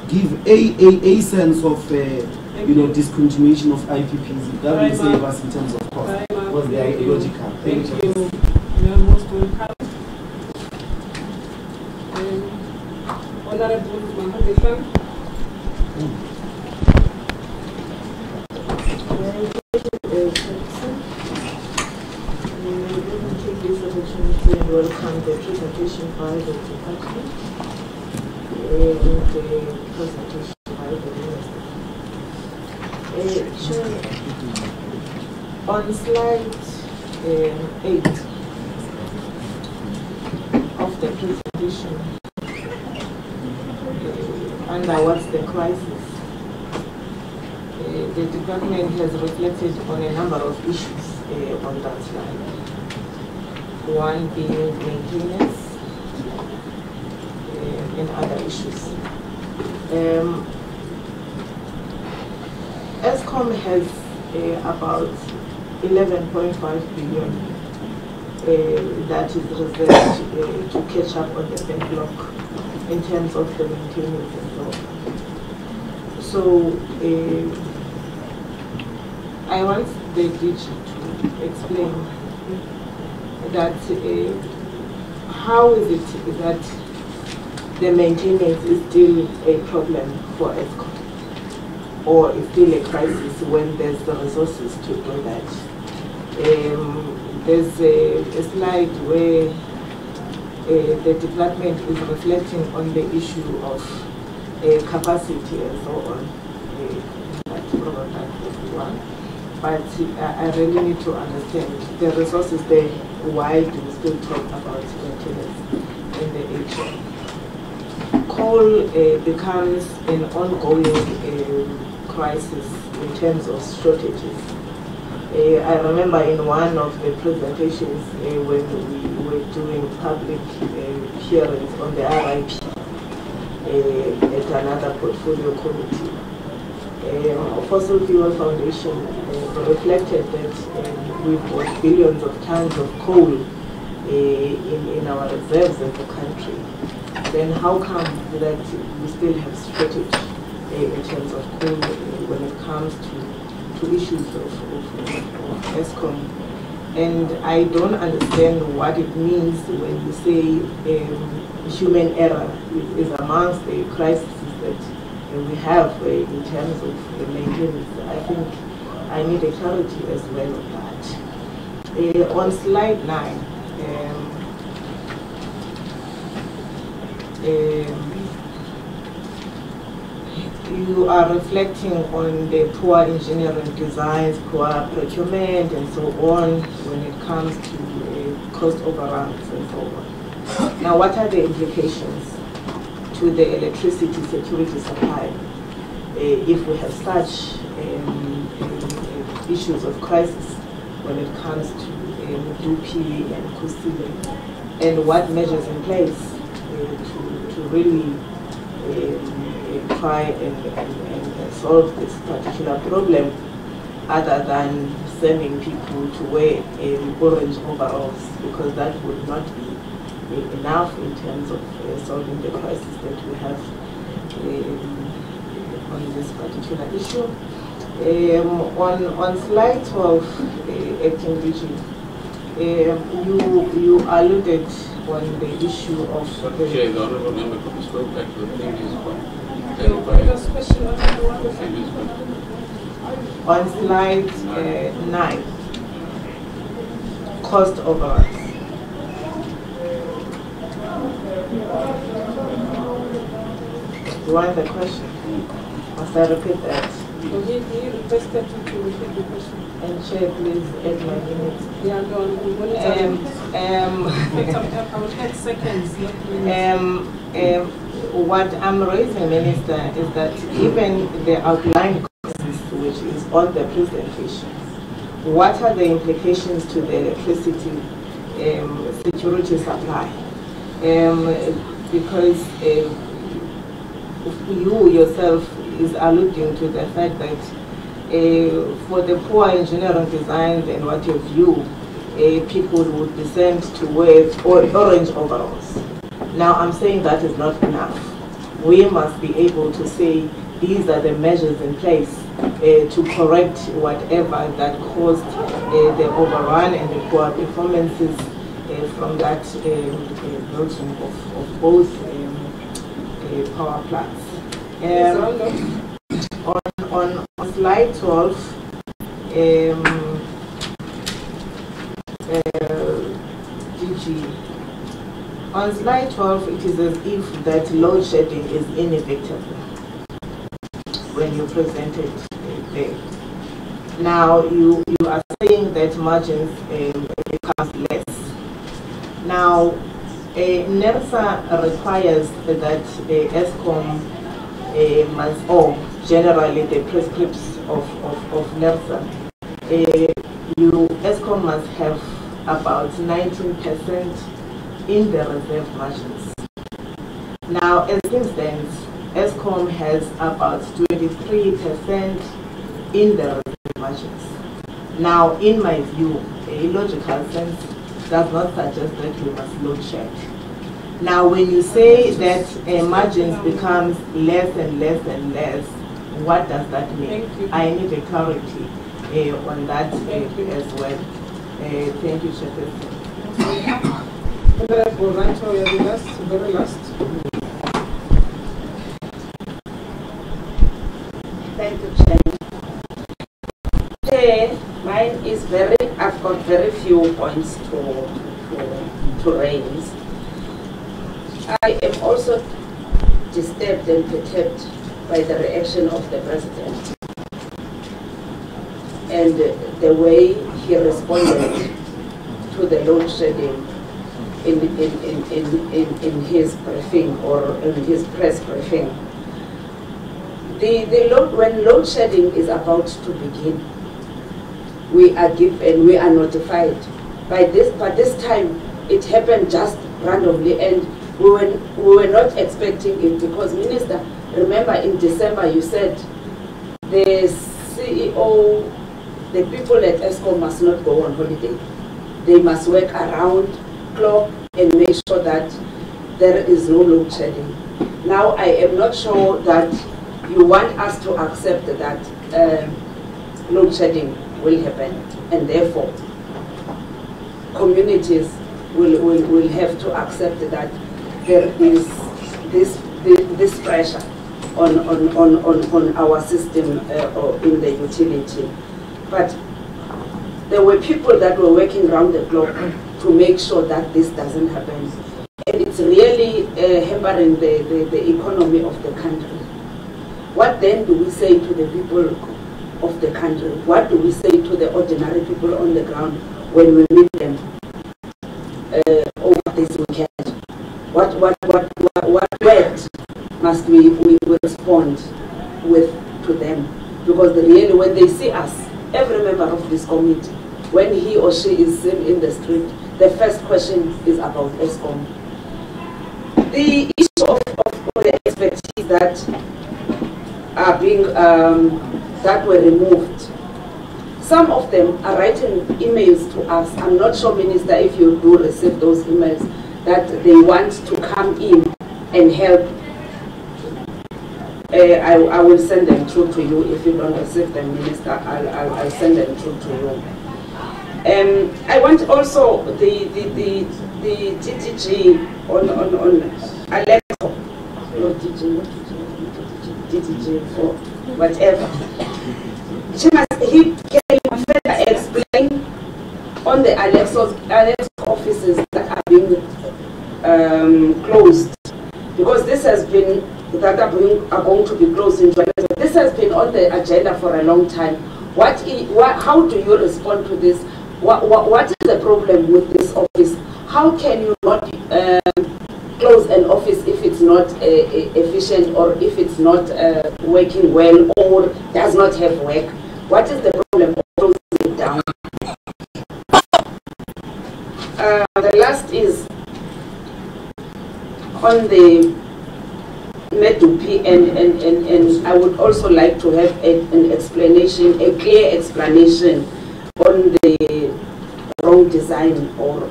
give a sense of discontinuation of IPPs? That will save us in terms of cost. Was the ideological?
Thank you. You are most welcome. Honorable Mahadishan.
Welcome the presentation by the department and the presentation by the minister. On slide 8 of the presentation, under what's the crisis, the department has reflected on a number of issues on that slide. One being maintenance and other issues. ESCOM has about 11.5 billion that is reserved to catch up on the backlog in terms of the maintenance and so on. So I want the DG to explain that how is it that the maintenance is still a problem for ESCOM, or is still a crisis when there's the resources to do that? There's a slide where the department is reflecting on the issue of capacity and so on. That's probably the one. But I really need to understand the resources there. Why do we still talk about maintenance in the HM? Coal becomes an ongoing crisis in terms of shortages. I remember in one of the presentations when we were doing public hearings on the RIP at another portfolio committee, Fossil Fuel Foundation reflected that we've got billions of tons of coal in our reserves in the country. Then how come that we still have shortage in terms of coal when it comes to issues of ESCOM? And I don't understand what it means when you say human error is amongst the crises that we have in terms of maintenance. I think I need a clarity as well on that. On slide 9, you are reflecting on the poor engineering designs, poor procurement, and so on when it comes to cost overruns and so on. Now, what are the implications to the electricity security supply if we have such issues of crisis when it comes to Dupi and Kusile, and what measures in place to really try and solve this particular problem, other than sending people to wear orange overalls, because that would not be enough in terms of solving the crisis that we have on this particular issue. On slide 12, Acting DG, you alluded on the issue of
the honourable member could spoke back to the previous point.
On slide 9, cost overruns. You want the question? Must I repeat that?
He requested you to repeat the question.
And Chair, please add my minutes.
Yeah, no, we will I will add seconds, not minutes.
What I'm raising, Minister, is that given the outline crisis, which is on the presentation, what are the implications to the electricity security supply? Because you yourself is alluding to the fact that for the poor engineering designs and what have you, people would be sent to wear orange overalls. Now I'm saying that is not enough. We must be able to say these are the measures in place to correct whatever that caused the overrun and the poor performances from that building of both power plants. On slide 12, DG, on slide 12, it is as if that load shedding is inevitable when you present it there. Now, you are saying that margins becomes less. Now, NERSA requires that ESCOM must, or generally the prescripts of NERSA, ESCOM must have about 19% in the reserve margins. Now, as things stand, ESCOM has about 23% in the reserve margins. Now, in my view, a logical sense does not suggest that we must load shed. Now, when you say that margins becomes less and less and less, what does that mean? I need a clarity on that as well. Thank you, Chairperson.
Honorable Rancho, you are the last, very last.
Thank you, Chair. Chair, mine is I've got very few points to raise. I am also disturbed and perturbed by the reaction of the President and the way he responded to the load shedding in his briefing or in his press briefing. When load shedding is about to begin, we are notified. But this time it happened just randomly, and we were not expecting it because, Minister, remember in December you said the CEO, the people at ESCOM must not go on holiday. They must work around clock and make sure that there is no load shedding. Now I am not sure that you want us to accept that load shedding will happen, and therefore communities will have to accept that there is this pressure on our system in the utility. But there were people that were working around the clock to make sure that this doesn't happen. And it's really hampering the economy of the country. What then do we say to the people of the country? What do we say to the ordinary people on the ground when we meet them over this weekend? What words must we respond with to them? Because really, when they see us, every member of this committee, when he or she is seen in the street, the first question is about ESCOM. The issue of the expertise that are being that were removed. Some of them are writing emails to us. I'm not sure, Minister, if you do receive those emails, that they want to come in and help. I will send them through to you. If you don't receive them, Minister, I'll send them through to you. I want also the DTG on Alexa, no DTG for whatever. Can you further explain on the Alexa offices that are being closed? Because this has been, that are going to be closed in Johannesburg. This has been on the agenda for a long time. How do you respond to this? What is the problem with this office? How can you not close an office if it's not efficient, or if it's not working well, or does not have work? What is the problem of closing it down? The last is on the Medupi, and I would also like to have an explanation, a clear explanation on the wrong design, or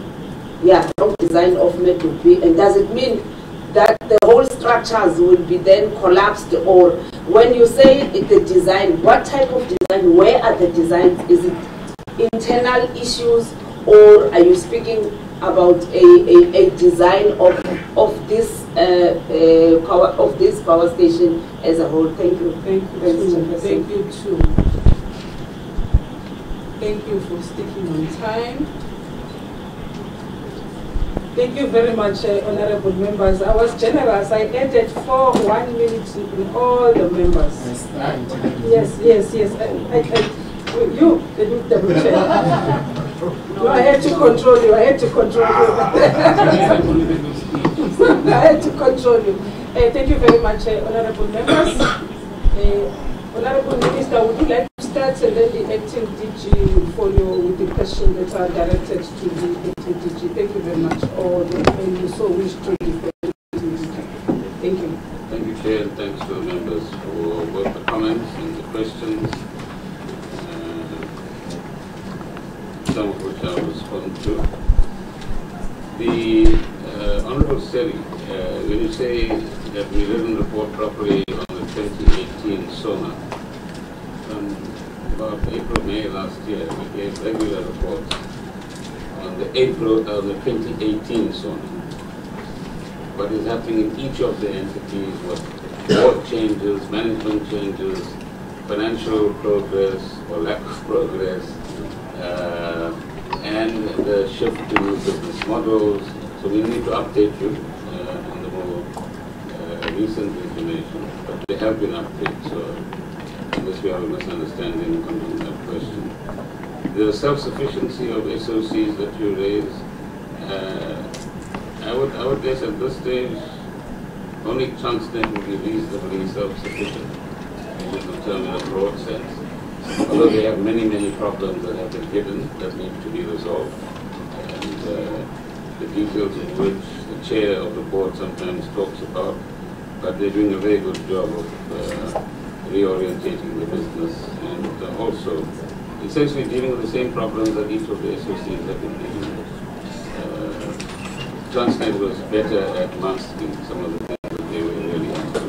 wrong design of Medupi. And does it mean that the whole structures will be then collapsed? Or when you say the design, what type of design? Where are the designs? Is it internal issues, or are you speaking about a design of this power station as a whole? Thank you.
Thank you too. Thank you for sticking on time. Thank you very much, honorable members. I was generous. I added 1 minute in all the members. Yes. You, the chair. No, I had to control you. I had to control you. Thank you very much, honorable members. Honorable Minister, would you like to start, and then the acting DG will follow with the questions that are directed to the acting DG. Thank you very much. Or when you so wish to defend the DG. Thank you.
Thank you, Chair, and thanks to the members for both the comments and the questions, some of which I will respond to. The Honorable Seri, when you say that we didn't report properly on the 2018 SONA, about April, May last year, we gave regular reports on on the 2018 SONA. What is happening in each of the entities, what board changes, management changes, financial progress or lack of progress, and the shift to business models. So we need to update you on the more recent information, but there have been updates, so unless we have a misunderstanding on that question. The self-sufficiency of SOCs that you raise, I would guess at this stage, only Transnet will be reasonably self-sufficient, in the term in a broad sense. Although they have many, many problems that have been hidden that need to be resolved. And the details in which the chair of the board sometimes talks about, but they're doing a very good job of reorientating the business and also essentially dealing with the same problems that each of the SOCs have been dealing with. Transnet was better at mastering some of the things that they were really after.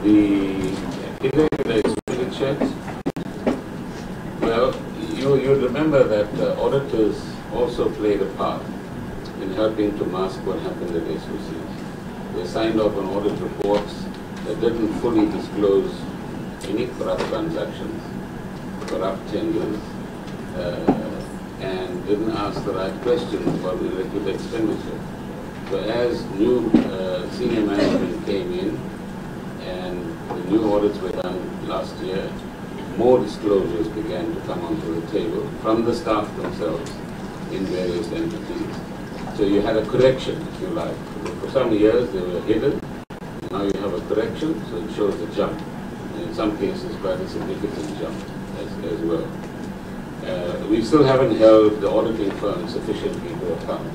The irregular expenditures, well, you remember that auditors also played a part in helping to mask what happened at SOCs. They signed off on audit reports that didn't fully disclose any corrupt transactions, corrupt tenders, and didn't ask the right questions about the irregular expenditure. So as new senior management came in and the new audits were done last year, more disclosures began to come onto the table from the staff themselves in various entities. So you had a correction, if you like. For some years they were hidden. Now you have a correction, so it shows a jump. And in some cases, quite a significant jump as well. We still haven't held the auditing firm sufficiently to account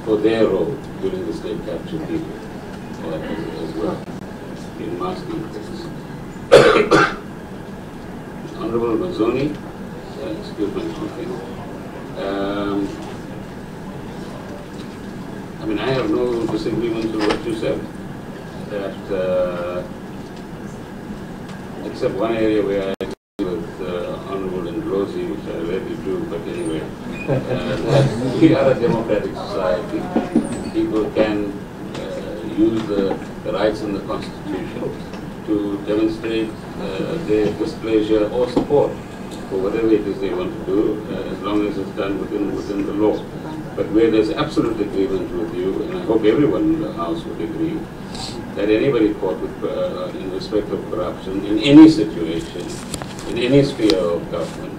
for their role during the state capture period as well in masking things. Honorable Mazzoni, excuse my speaking. I mean, I have no disagreement with what you said, that except one area where I agree with Honorable Ndlozi, which I rarely do, but anyway, that we are a democratic society. People can use the rights in the Constitution to demonstrate their displeasure or support for whatever it is they want to do, as long as it's done within the law. But where there's absolute agreement with you, and I hope everyone in the House would agree, that anybody caught with, in respect of corruption in any situation, in any sphere of government,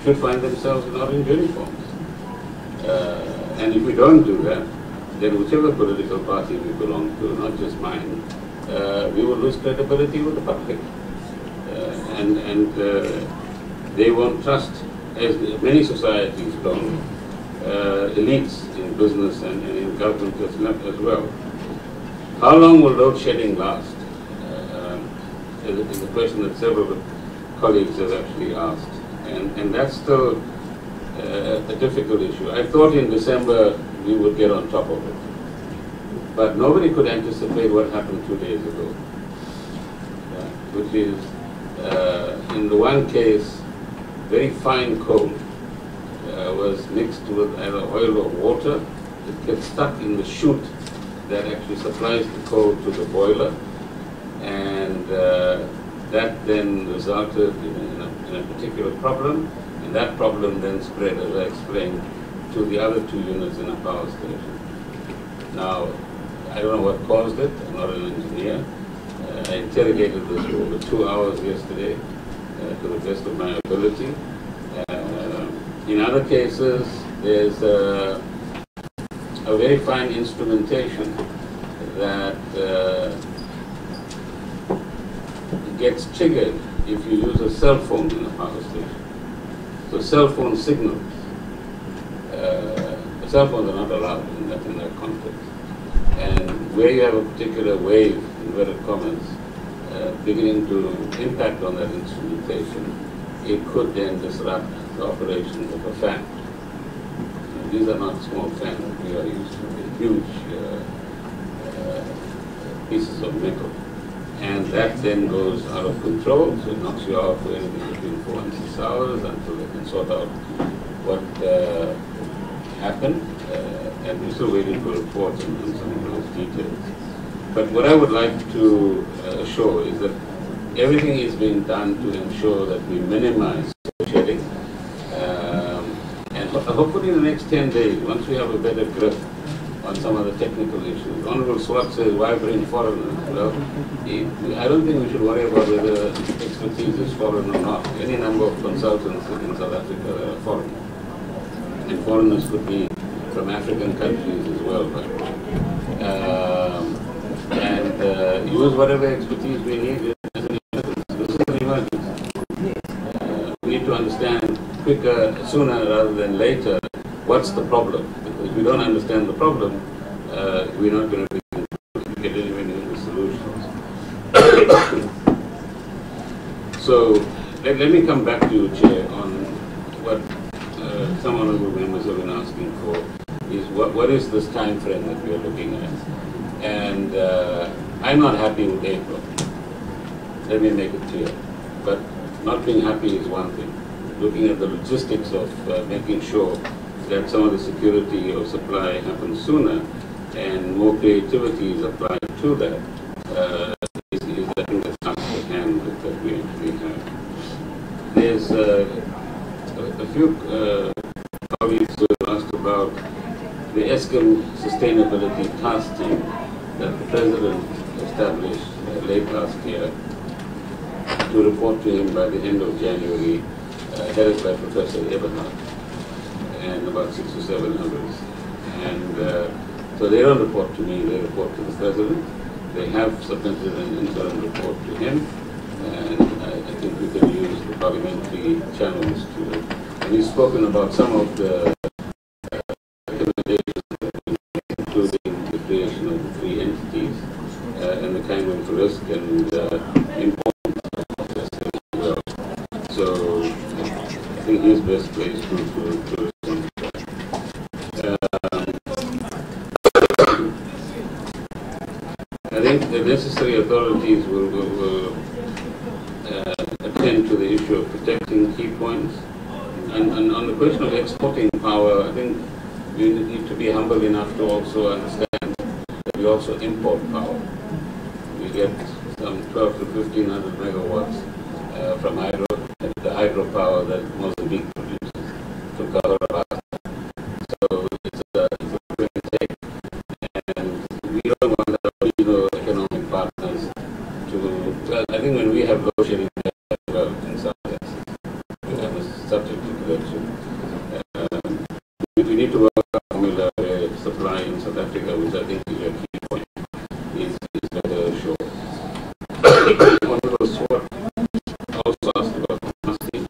should find themselves in orange uniforms. And if we don't do that, then whichever political party we belong to, not just mine, we will lose credibility with the public. And they won't trust, as many societies don't, elites in business and in government as well. How long will load shedding last? Is a question that several colleagues have actually asked. And that's still a difficult issue. I thought in December we would get on top of it. But nobody could anticipate what happened 2 days ago. Which is, in the one case, very fine coal was mixed with either oil or water. It gets stuck in the chute that actually supplies the coal to the boiler. And that then resulted in a particular problem. And that problem then spread, as I explained, to the other 2 units in a power station. Now, I don't know what caused it. I'm not an engineer. I interrogated this for over 2 hours yesterday to the best of my ability. In other cases, there's a very fine instrumentation that gets triggered if you use a cell phone in a power station. So cell phone signals. Cell phones are not allowed in that context. And where you have a particular wave, inverted commas, beginning to impact on that instrumentation, it could then disrupt the operation of a fan. And these are not small fans that we are used to, they're huge pieces of metal. And that then goes out of control, so it knocks you out for anything between 4 and 6 hours until they can sort out what happen, and we're still waiting for reports on some of those details. But what I would like to assure is that everything is being done to ensure that we minimize shedding. And hopefully in the next 10 days, once we have a better grip on some of the technical issues. Honorable Swart says, why bring foreigners? Well, I don't think we should worry about whether expertise is foreign or not. Any number of consultants in South Africa are foreign. And foreigners could be from African countries as well. And use whatever expertise we need as an emergency. This is an emergency. We need to understand quicker, sooner rather than later, what's the problem. Because if we don't understand the problem, we're not going to get anywhere near the solutions. So let me come back to you, Chair, on what some honourable members have been asking for, is what is this time frame that we are looking at? And I'm not happy with April. Let me make it clear. But not being happy is one thing. Looking at the logistics of making sure that some of the security of supply happens sooner and more creativity is applied to that is I think the task at hand that we actually have. There's a few colleagues who asked about the ESCOM Sustainability Task Team that the President established late last year to report to him by the end of January, headed by Professor Eberhard and about 6 or 7 others. And so they don't report to me, they report to the President. They have submitted an interim report to him, and I think we can use the parliamentary channels to. And he's spoken about some of the recommendations, including the creation of the 3 entities and the kind of risk and importance of this as well. So I think he's best placed to respond to that. I think the necessary authorities will attend to the issue of protecting key points. And on the question of exporting power, I think we need to be humble enough to also understand that we also import power. We get some 12 to 1500 megawatts from the hydropower that Mozambique produces from Kahara. So it's a give and take, and we don't want our regional economic partners to. Well, I think when we have load shedding as well in some sense, we have a subject to correction. We need to work on a formula where supply in South Africa, which I think is a key point, is better assured. Honorable Swart also asked about capacity.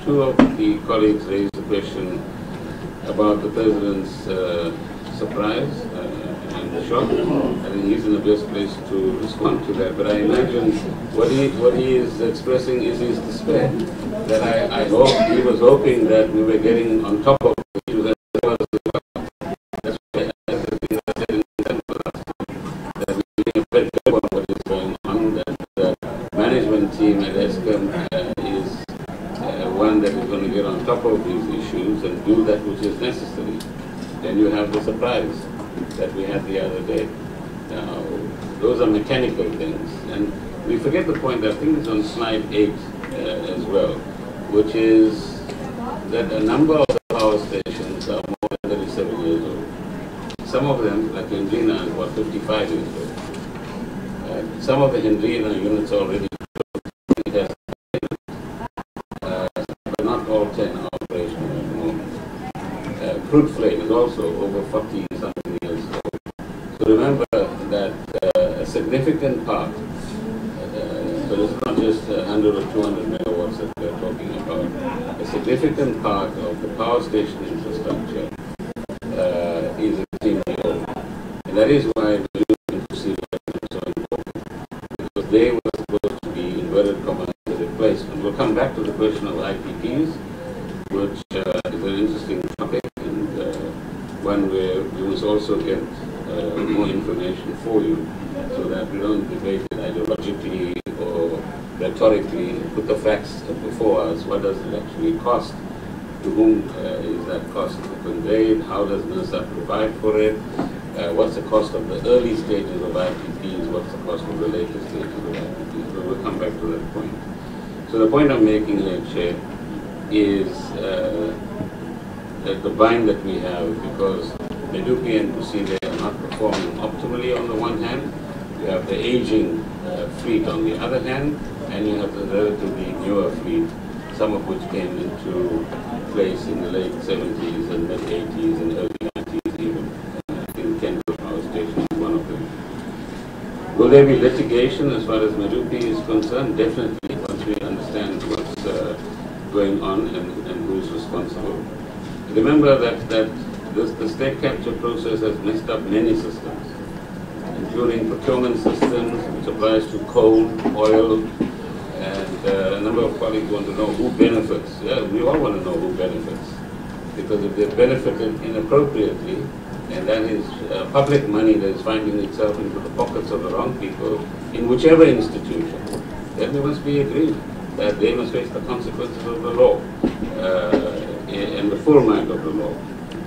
Two of the colleagues raised the question about the President's surprise and the shock. I think he's in the best place to respond to that. But I imagine what he is expressing is his despair. That I hope he was hoping that we were getting on top of the issues as well. That's why I said in December last time, that we need to bet on what is going on. That the management team at ESCOM is one that is going to get on top of these issues and do that which is necessary. Then you have the surprise that we had the other day. Now, those are mechanical things. And we forget the point, I think it's on slide 8 as well, which is that a number of the power stations are more than 37 years old. Some of them, like Hendrina, is about 55 years old. Some of the Hendrina units already but not all 10 are operational at the moment. Crude flame is also over 40-something years old. So remember that a significant part, so this is not just 100 or 200 megawatts that we're talking about, a significant part of the power station infrastructure is extremely old. And that is why the see that is so important. Because they were supposed to be inverted commas replacement. We'll come back to the question of IPPs, which is an interesting topic and one where we must also get more information for you so that we don't debate it ideologically or rhetorically put the facts before us. What does it actually cost? To whom is that cost conveyed? How does NERSA provide for it? What's the cost of the early stages of IPPs? What's the cost of the later stages of IPPs? So we'll come back to that point. So the point I'm making here, Chair, is that the bind that we have, because Medupi and Kusile are not performing optimally on the one hand, you have the aging fleet on the other hand, and you have the relatively newer fleet, some of which came into place in the late 70s and mid 80s and early 90s even. I think Kendall Power Station is one of them. Will there be litigation as far as Medupi is concerned? Definitely, once we understand what's going on and who's responsible. Remember that the state capture process has messed up many systems, including procurement systems, which applies to coal, oil, and a number of colleagues want to know who benefits. Yeah, we all want to know who benefits, because if they're benefited inappropriately, and that is public money that is finding itself into the pockets of the wrong people in whichever institution, then we must be agreed that they must face the consequences of the law and the full might of the law.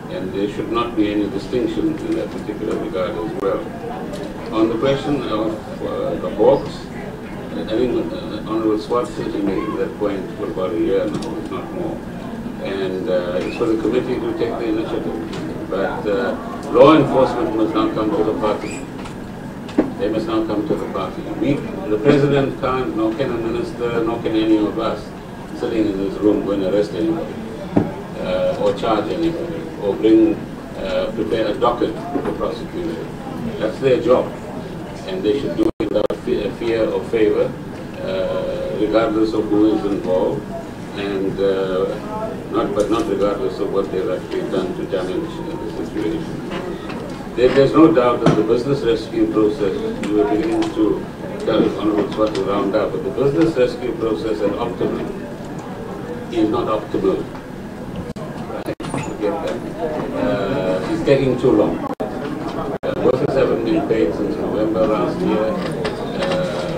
And there should not be any distinction in that particular regard as well. On the question of the hawks, I think Honourable Swart has been making that point for about a year now, if not more. And it's for the committee to take the initiative. But law enforcement must now come to the party. They must now come to the party. The President can't, nor can a minister, nor can any of us sitting in this room go and arrest anybody, or charge anybody, or prepare a docket for prosecution. That's their job. And they should do it without fear or favor, regardless of who is involved, and not regardless of what they've actually done to damage the situation. There's no doubt that the business rescue process, we were beginning to tell Honourable Swat to round up, but the business rescue process at Optimum is not optimal. Right? Forget that. It's taking too long. Workers haven't been paid since November last year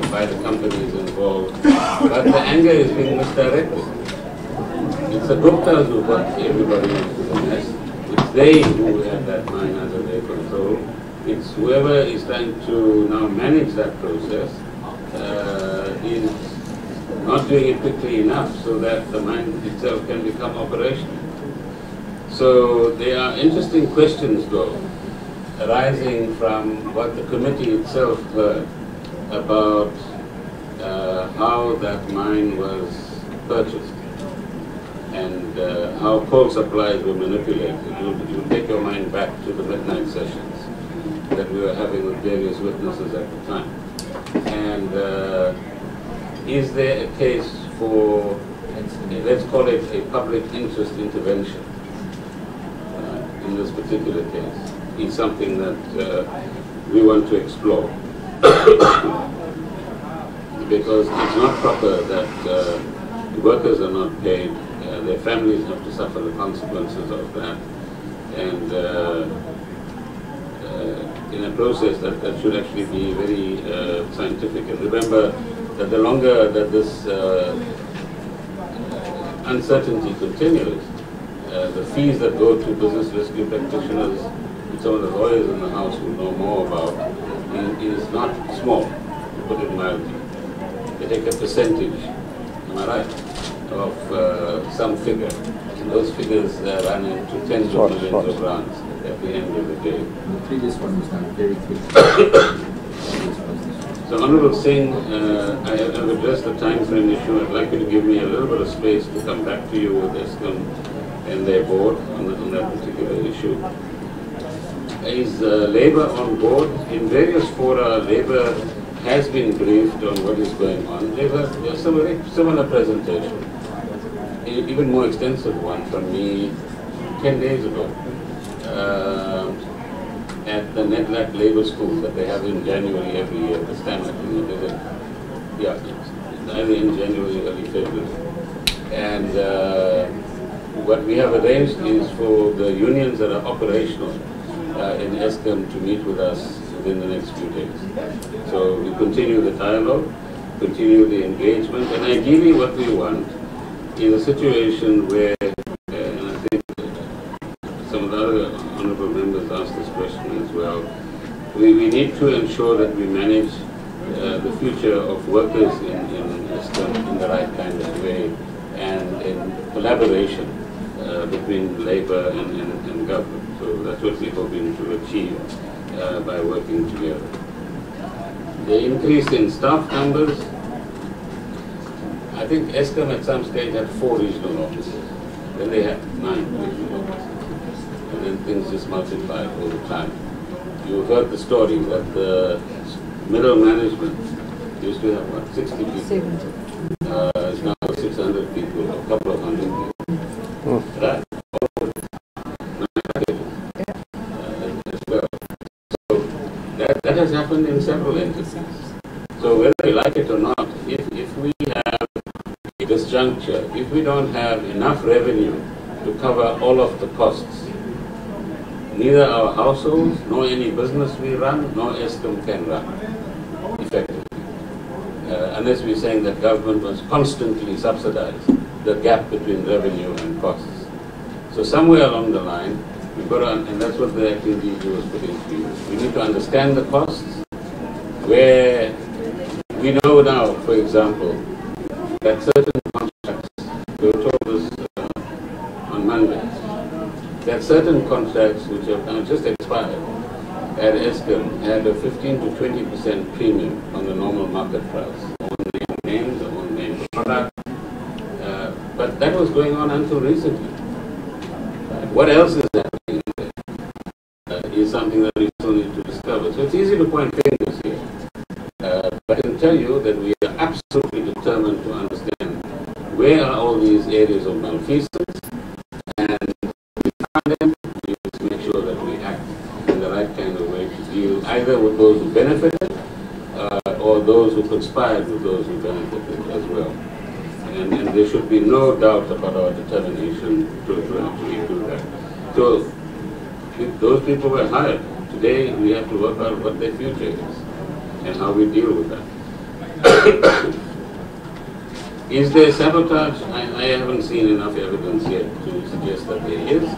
by the companies involved, but the anger is being misdirected. It's the Guptas who got everybody into the mess. It's they who have that mine under their control. It's whoever is trying to now manage that process is not doing it quickly enough so that the mine itself can become operational. So there are interesting questions though, arising from what the committee itself heard about how that mine was purchased and how coal supplies were manipulated. You take your mind back to the midnight sessions that we were having with various witnesses at the time. And is there a case for, let's call it a public interest intervention in this particular case? Is something that we want to explore. Because it's not proper that workers are not paid, their families have to suffer the consequences of that, and in a process that should actually be very scientific. And remember that the longer that this uncertainty continues, the fees that go to business rescue practitioners, some of the lawyers in the House will know more about, is not small, to put it mildly. They take a percentage, am I right, of some figure. And those figures run into tens of millions of rands at the end of the day.
The previous one was done very quickly.
So Honourable Singh, I have addressed the time frame issue. I'd like you to give me a little bit of space to come back to you with ESCOM and their board on that particular issue. Is Labour on board? In various fora, Labour has been briefed on what is going on. There's a similar presentation, even more extensive one from me 10 days ago at the NEDLAC Labour School that they have in January every year. This time I think it is, either in January or early February. And what we have arranged is for the unions that are operational in ESCOM to meet with us within the next few days. So we continue the dialogue, continue the engagement. And ideally what we want is a situation where, and I think some of the other honourable members asked this question as well, we need to ensure that we manage the future of workers in the right kind of way and in collaboration between Labour and government. So that's what we're hoping to achieve by working together. The increase in staff numbers, I think Eskom at some stage had 4 regional offices. Then they had 9 regional offices. And then things just multiplied over time. You've heard the story that the middle management used to have, what, 60 people? 70. It's now 600 people, a couple of hundred people. Right? As well. So that has happened in several entities. So whether we like it or not, if we have a disjuncture, if we don't have enough revenue to cover all of the costs, neither our households, nor any business we run, nor Eskom can run effectively. Unless we're saying that government must constantly subsidize the gap between revenue and costs. So somewhere along the line, we've got to, and that's what the acting DG was putting to you. We need to understand the costs, where we know now, for example, that certain contracts, we were told this on Monday, that certain contracts which have now just expired at Eskom had a 15 to 20% premium on the normal market price. On name names, on name product. But that was going on until recently. What else is happening there is something that we still need to discover. So it's easy to point fingers here. But I can tell you that we are absolutely determined to understand where are all these areas of malfeasance, and we find them, we must make sure that we act in the right kind of way to deal either with those who benefited or those who conspired with those who benefited as well. And there should be no doubt about our determination to actually do that. So if those people were hired, today we have to work out what their future is and how we deal with that. Is there sabotage? I haven't seen enough evidence yet to suggest that there is.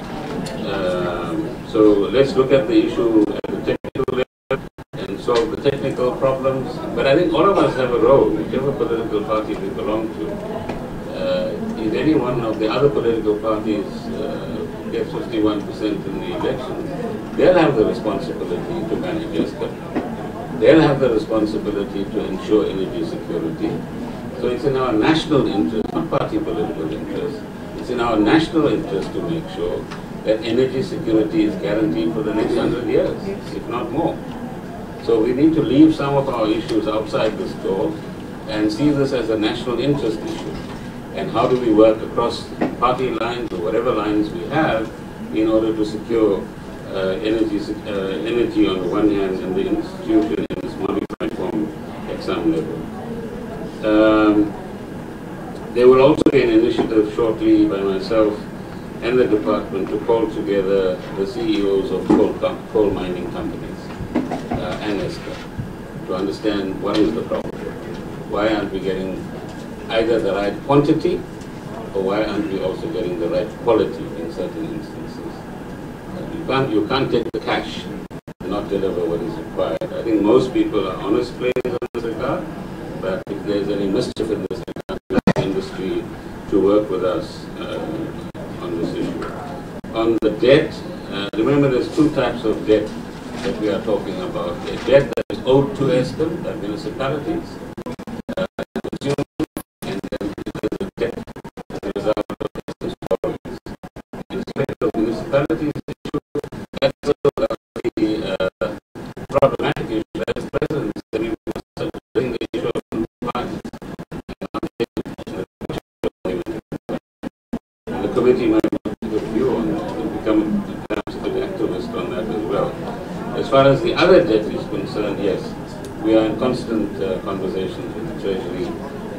So let's look at the issue at the technical level and solve the technical problems. But I think all of us have a role, whichever political party we belong to. If any one of the other political parties gets 51% in the elections, they'll have the responsibility to manage Eskom. They'll have the responsibility to ensure energy security. So it's in our national interest, not party political interest, it's in our national interest to make sure that energy security is guaranteed for the next 100 years, if not more. So we need to leave some of our issues outside this door and see this as a national interest issue. And how do we work across party lines or whatever lines we have in order to secure energy on the one hand and the institution in its modified form at some level. There will also be an initiative shortly by myself and the department to call together the CEOs of coal mining companies and Eskom to understand what is the problem. Why aren't we getting either the right quantity, or why aren't we also getting the right quality in certain instances? You can't take the cash and not deliver what is required. I think most people are honest players on this regard, but if there's any mischief in this regard, we like the industry to work with us on this issue. On the debt, remember there's 2 types of debt that we are talking about. A debt that is owed to Eskom, by municipalities, and then there's a debt as a result of Eskom's borrowings. In respect of municipalities, that's the problematic issue. As President said, we must bring the issue of compliance. And the committee might want to take a view on that and become perhaps an activist on that as well. As far as the other debt is concerned, yes, we are in constant conversations with the Treasury,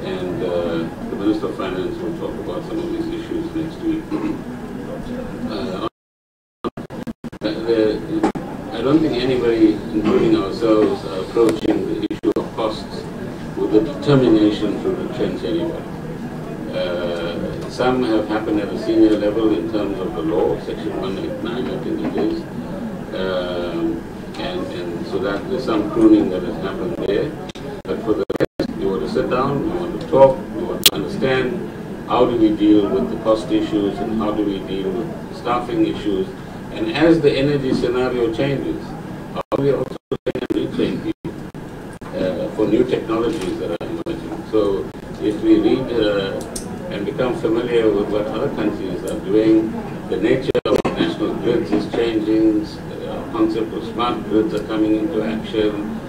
and the Minister of Finance will talk about some of these issues next week. I don't think anybody, including ourselves, are approaching the issue of costs with the determination to retrench anybody. Some have happened at a senior level in terms of the law, Section 189, I think it is. And so that there's some pruning that has happened there. But for the rest, we want to sit down, we want to talk, we want to understand how do we deal with the cost issues and how do we deal with staffing issues. And as the energy scenario changes, how do we also train and retrain people for new technologies that are emerging. So if we read and become familiar with what other countries are doing, the nature of national grids is changing, the concept of smart grids are coming into action.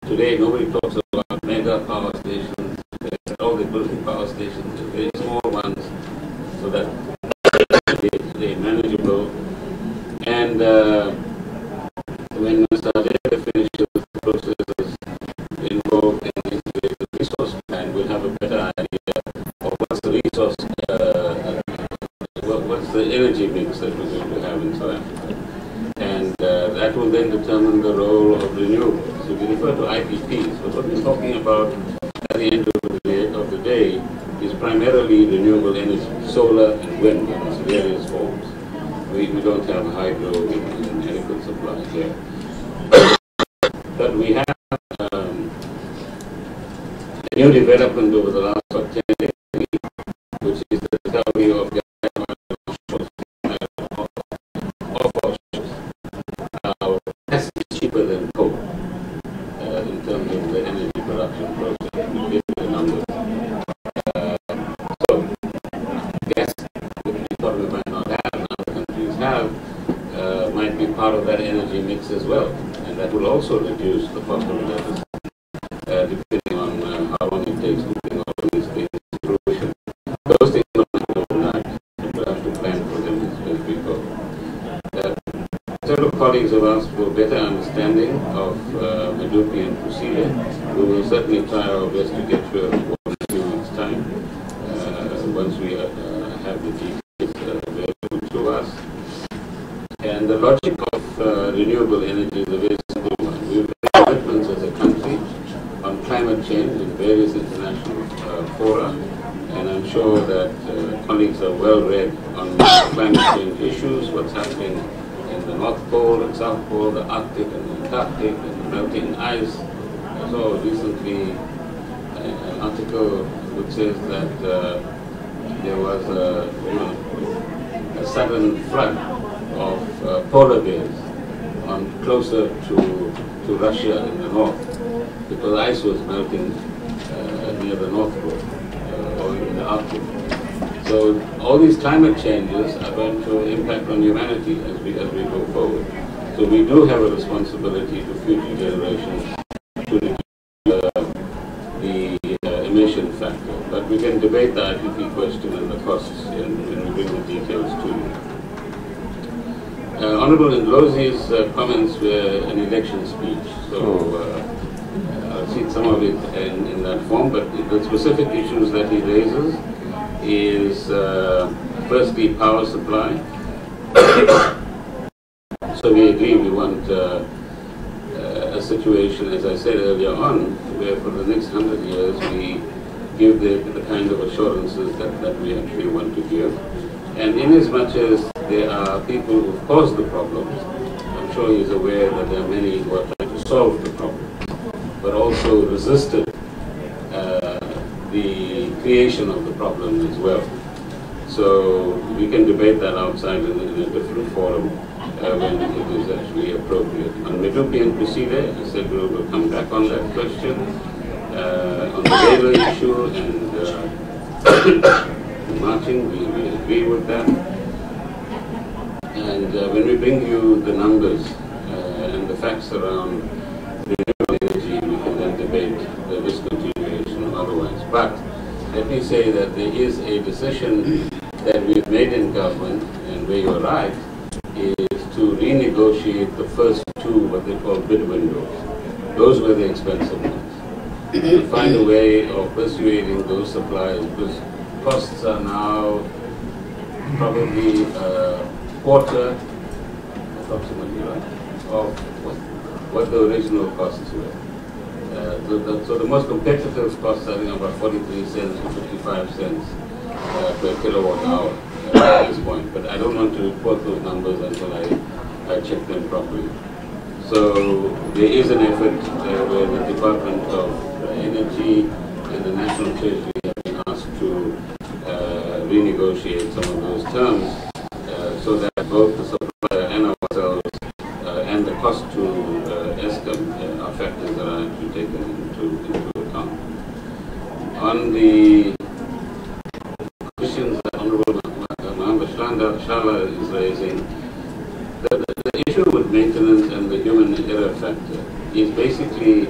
Today nobody talks about mega power stations, all the building power stations, the very small ones, so that they're manageable. And when Mr. Adele finishes the processes involved in the integrated resource plan, we'll have a better idea of what's the resource, what's the energy mix that we're going to have in South Africa. And that will then determine the role of renewables. So we refer to IPPs, but what we're talking about at the end of the day is primarily renewable energy, solar and wind in its various forms. We don't have hydro in adequate supply here. But we have a new development over the last 10 years, which is the discovery of gas offshore ships. Now, gas is cheaper than coal in terms of the energy production process. We give you the numbers. So, gas, which we thought we might not have, and other countries have, might be part of that energy mix as well. And that will also reduce the cost of electricity, depending on how long it takes to bring all of these things to fruition. Those things are not overnight. We'll have to plan for them as we go. Several colleagues have asked for better understanding of Medupi procedure. We will certainly try our best to get you a report in a few weeks' time, once we have the details available to us. And the logic of renewable energy is a very simple one. We've made commitments as a country on climate change in various international fora, and I'm sure that colleagues are well read on climate change issues, what's happening in the North Pole and South Pole, the Arctic and the Antarctic, and the melting ice. I saw recently an article which says that there was a sudden flood of polar bears closer to Russia in the north, because ice was melting near the North Pole or in the Arctic. So all these climate changes are going to impact on humanity as we go forward. So we do have a responsibility to future generations to reduce the emission factor. But we can debate the IPP question and the costs when we bring the details to you. Honourable Ndlozi's comments were an election speech, so I'll see some of it in that form, but the specific issues that he raises is firstly power supply. So we agree we want a situation, as I said earlier on, where for the next 100 years we give the kind of assurances that we actually want to give. And in as much as there are people who've caused the problems, I'm sure he's aware that there are many who are trying to solve the problems, but also resisted the creation of the problem as well. So we can debate that outside in a different forum when it is actually appropriate. On Medupi procedure, I said we'll come back on that question. On the labor issue and the marching, we agree with that. And when we bring you the numbers and the facts around renewable energy, we can then debate the discontinuation or otherwise. But let me say that there is a decision that we've made in government, and where you're right, is to renegotiate the first two, what they call bid windows. Those were the expensive ones. To find a way of persuading those suppliers, because costs are now probably a quarter, approximately, right, of what the original costs were. So the most competitive costs are about 43 cents to 55 cents per kilowatt hour at this point. But I don't want to report those numbers until I check them properly. So there is an effort where the Department of Energy and the National Treasury have been asked to renegotiate some of those terms so that both the supplier and ourselves and the cost to Eskom are factors that are actually taken into account. On the questions that Honorable Mohammed Shala is raising, the issue with maintenance and the human error factor is basically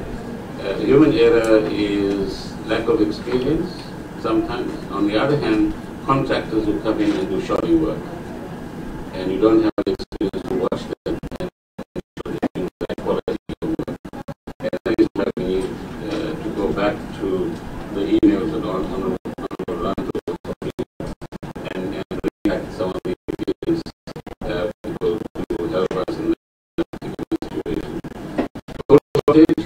human error is lack of experience sometimes. On the other hand, contractors who come in and do shoddy work, and you don't have the experience to watch them and do that quality of work. And that is why we need to go back to the emails that Honorable Lando was talking about and react some of the experience people to help us in that particular situation. Coal shortage,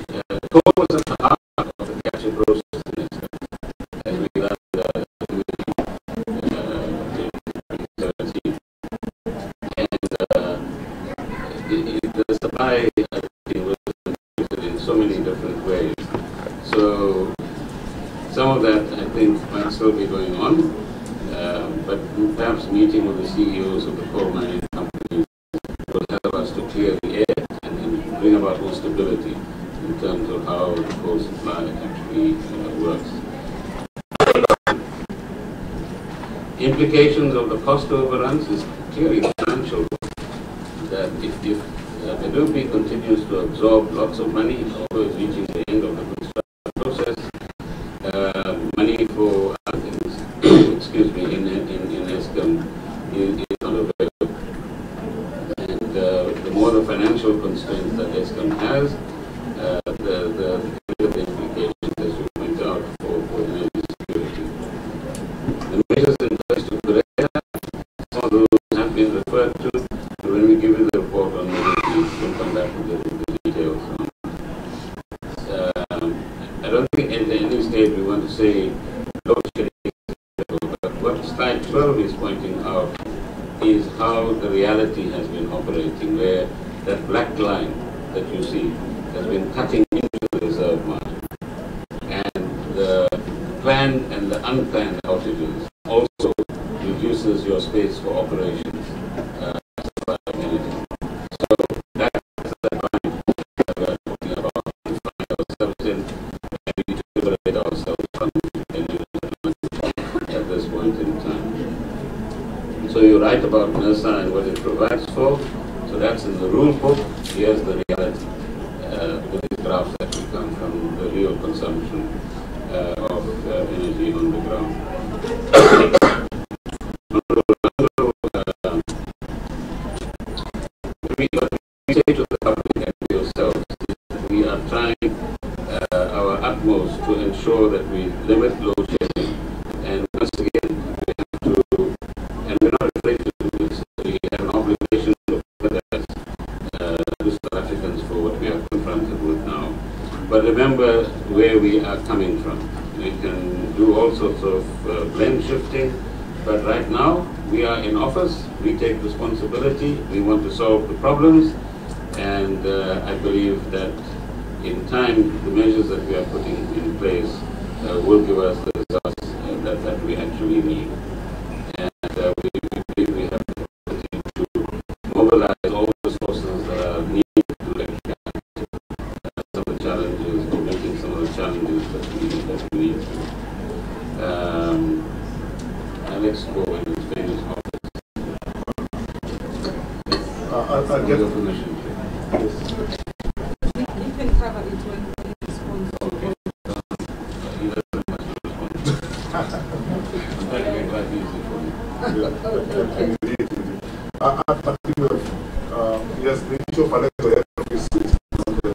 coal was at the heart of the capture process in Eskom, as we learned in 2017. The supply was in so many different ways. So some of that I think might still be going on, but perhaps meeting with the CEOs of the coal mining companies will help us to clear the air and bring about more stability in terms of how the coal supply actually works. Implications of the cost overruns is clearly financial. That if Medupi continues to absorb lots of money, although it's reaching the end of the construction process, money for other things, excuse me, in Eskom is not available. And the more the financial constraints that Eskom has, the greater the implications, as you point out, for energy security. The measures in place to correct some of those have been referred to. So when we give you the report on Medupi, we'll come back with the details. I don't think at any stage we want to say load shedding, but what slide 12 is pointing out is how the reality has been operating, where that black line that you see has been cutting into the reserve margin. And the planned and the unplanned outages also reduces your space for operations. So that's the point we are talking about. We find ourselves in, and we need to liberate ourselves from at this point in time. So you're right about NERSA and what it provides for. So that's in the rule book. Here's the reality. With these graphs that will come from the real consumption of energy on the ground. We say to the public and to yourselves that we are trying our utmost to ensure that we limit load shedding. And once again, we have to, and we're not afraid to do this, we have an obligation to apologize to South Africans for what we are confronted with now. But remember where we are coming from. We can do all sorts of blame shifting, but right now we are in office, we take responsibility, we want to solve the problems, and I believe that in time the measures that we are putting in place will give us the results that we actually need. And we believe we have the ability to mobilize all the resources that are needed to actually some of the challenges, or meeting some of the challenges that we need to. Alex, go and finish office.
I'll get
your permission.
You can cover it when you respond to
okay. He doesn't much respond. I'm trying to make life easy for you.
I think yes, the issue of electoral office is on the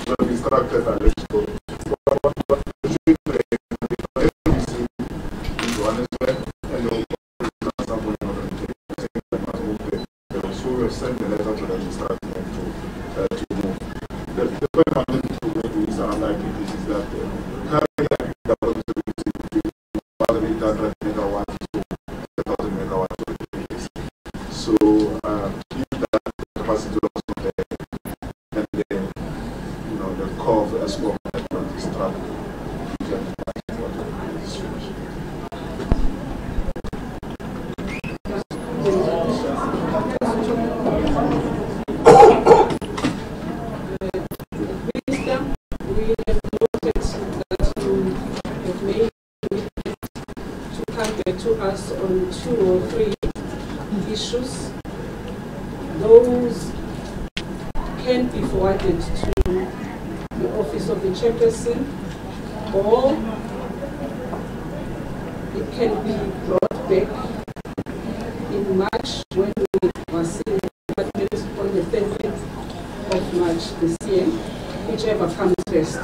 we have instructed electoral. Send the letter to the instructor to move. The point I wanted to and the core of the ESCOM is track.
To us on 2 or 3 issues. Those can be forwarded to the office of the chairperson, or it can be brought back in March when we were seeing the on the 30th of March this year, whichever comes first.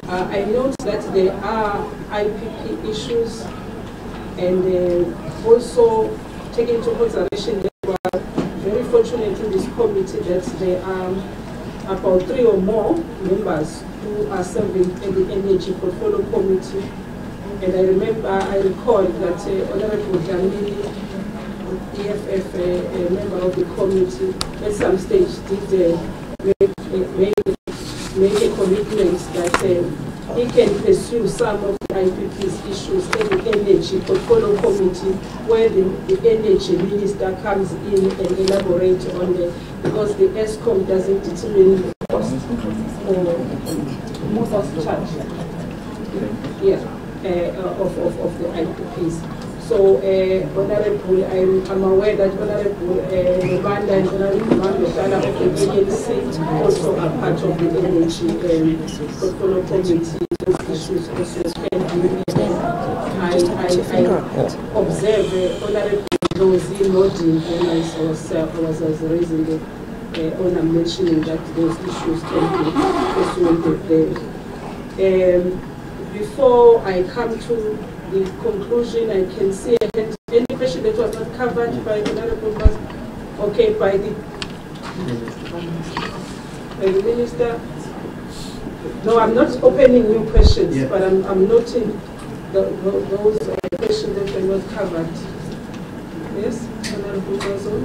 I note that there are IPP issues, and also taking into consideration that we are very fortunate in this committee that there are about 3 or more members who are serving in the Energy Portfolio Committee. And I recall that Honorable Dlamini, EFF, a member of the committee, at some stage did make a commitment that he can pursue some of the IPP's issues in the Energy Portfolio Committee, where the Energy Minister comes in and elaborates on it, because the ESCOM doesn't determine the cost or cost charge of the IPPs. So, Honorable, I'm aware that Honorable Rwanda and Honorable Mandela of the ANC also are part of the Energy Portfolio Committee. Those issues also can be. I observe Honorable Josie nodding when I was raising the honor mentioning that those issues can be pursued. Before I come to the conclusion, I can see any question that was not covered by the Honorable by the Minister. No, I'm not opening new questions, but I'm noting those questions that were not covered. Yes, Honorable Gazon.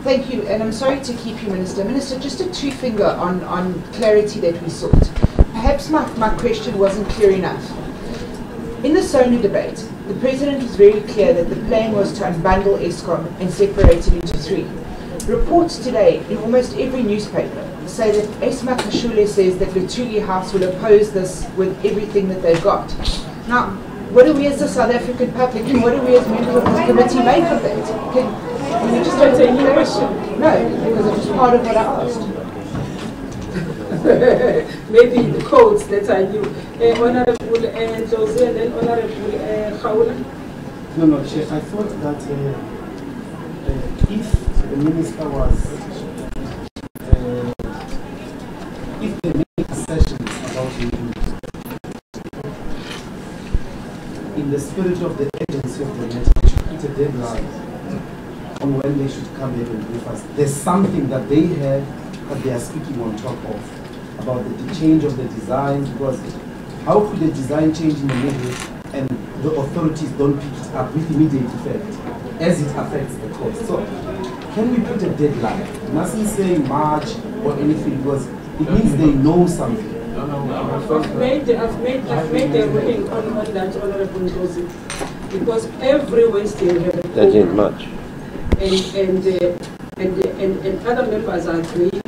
Thank you, and I'm sorry to keep you, Minister. Minister, just a two-finger on clarity that we sought. Perhaps my question wasn't clear enough. In the SONU debate, the President was very clear that the plan was to unbundle ESCOM and separate it into 3. Reports today in almost every newspaper say that Esma Kashule says that Luthuli House will oppose this with everything that they've got. Now, what do we as the South African public and what do we as members of this committee make of that? Can we just answer any question? No, because it was part of what I asked.
Maybe the codes that I knew. Honorable Jose and then Honorable Khawula.
No, Chair, I thought that if the Minister was, if they made assertions about the in the spirit of the agency of the net, they should put a deadline on when they should come in and brief us. There's something that they have that they are speaking on top of about the change of the design, because how could the design change in the middle and the authorities don't pick it up with immediate effect as it affects the cost? So can we put a deadline? Nothing saying March or anything, because it means they know something.
I've made a ruling on that, Honorable Ngozi, because every Wednesday we have a
that ain't much.
And other members are agreeing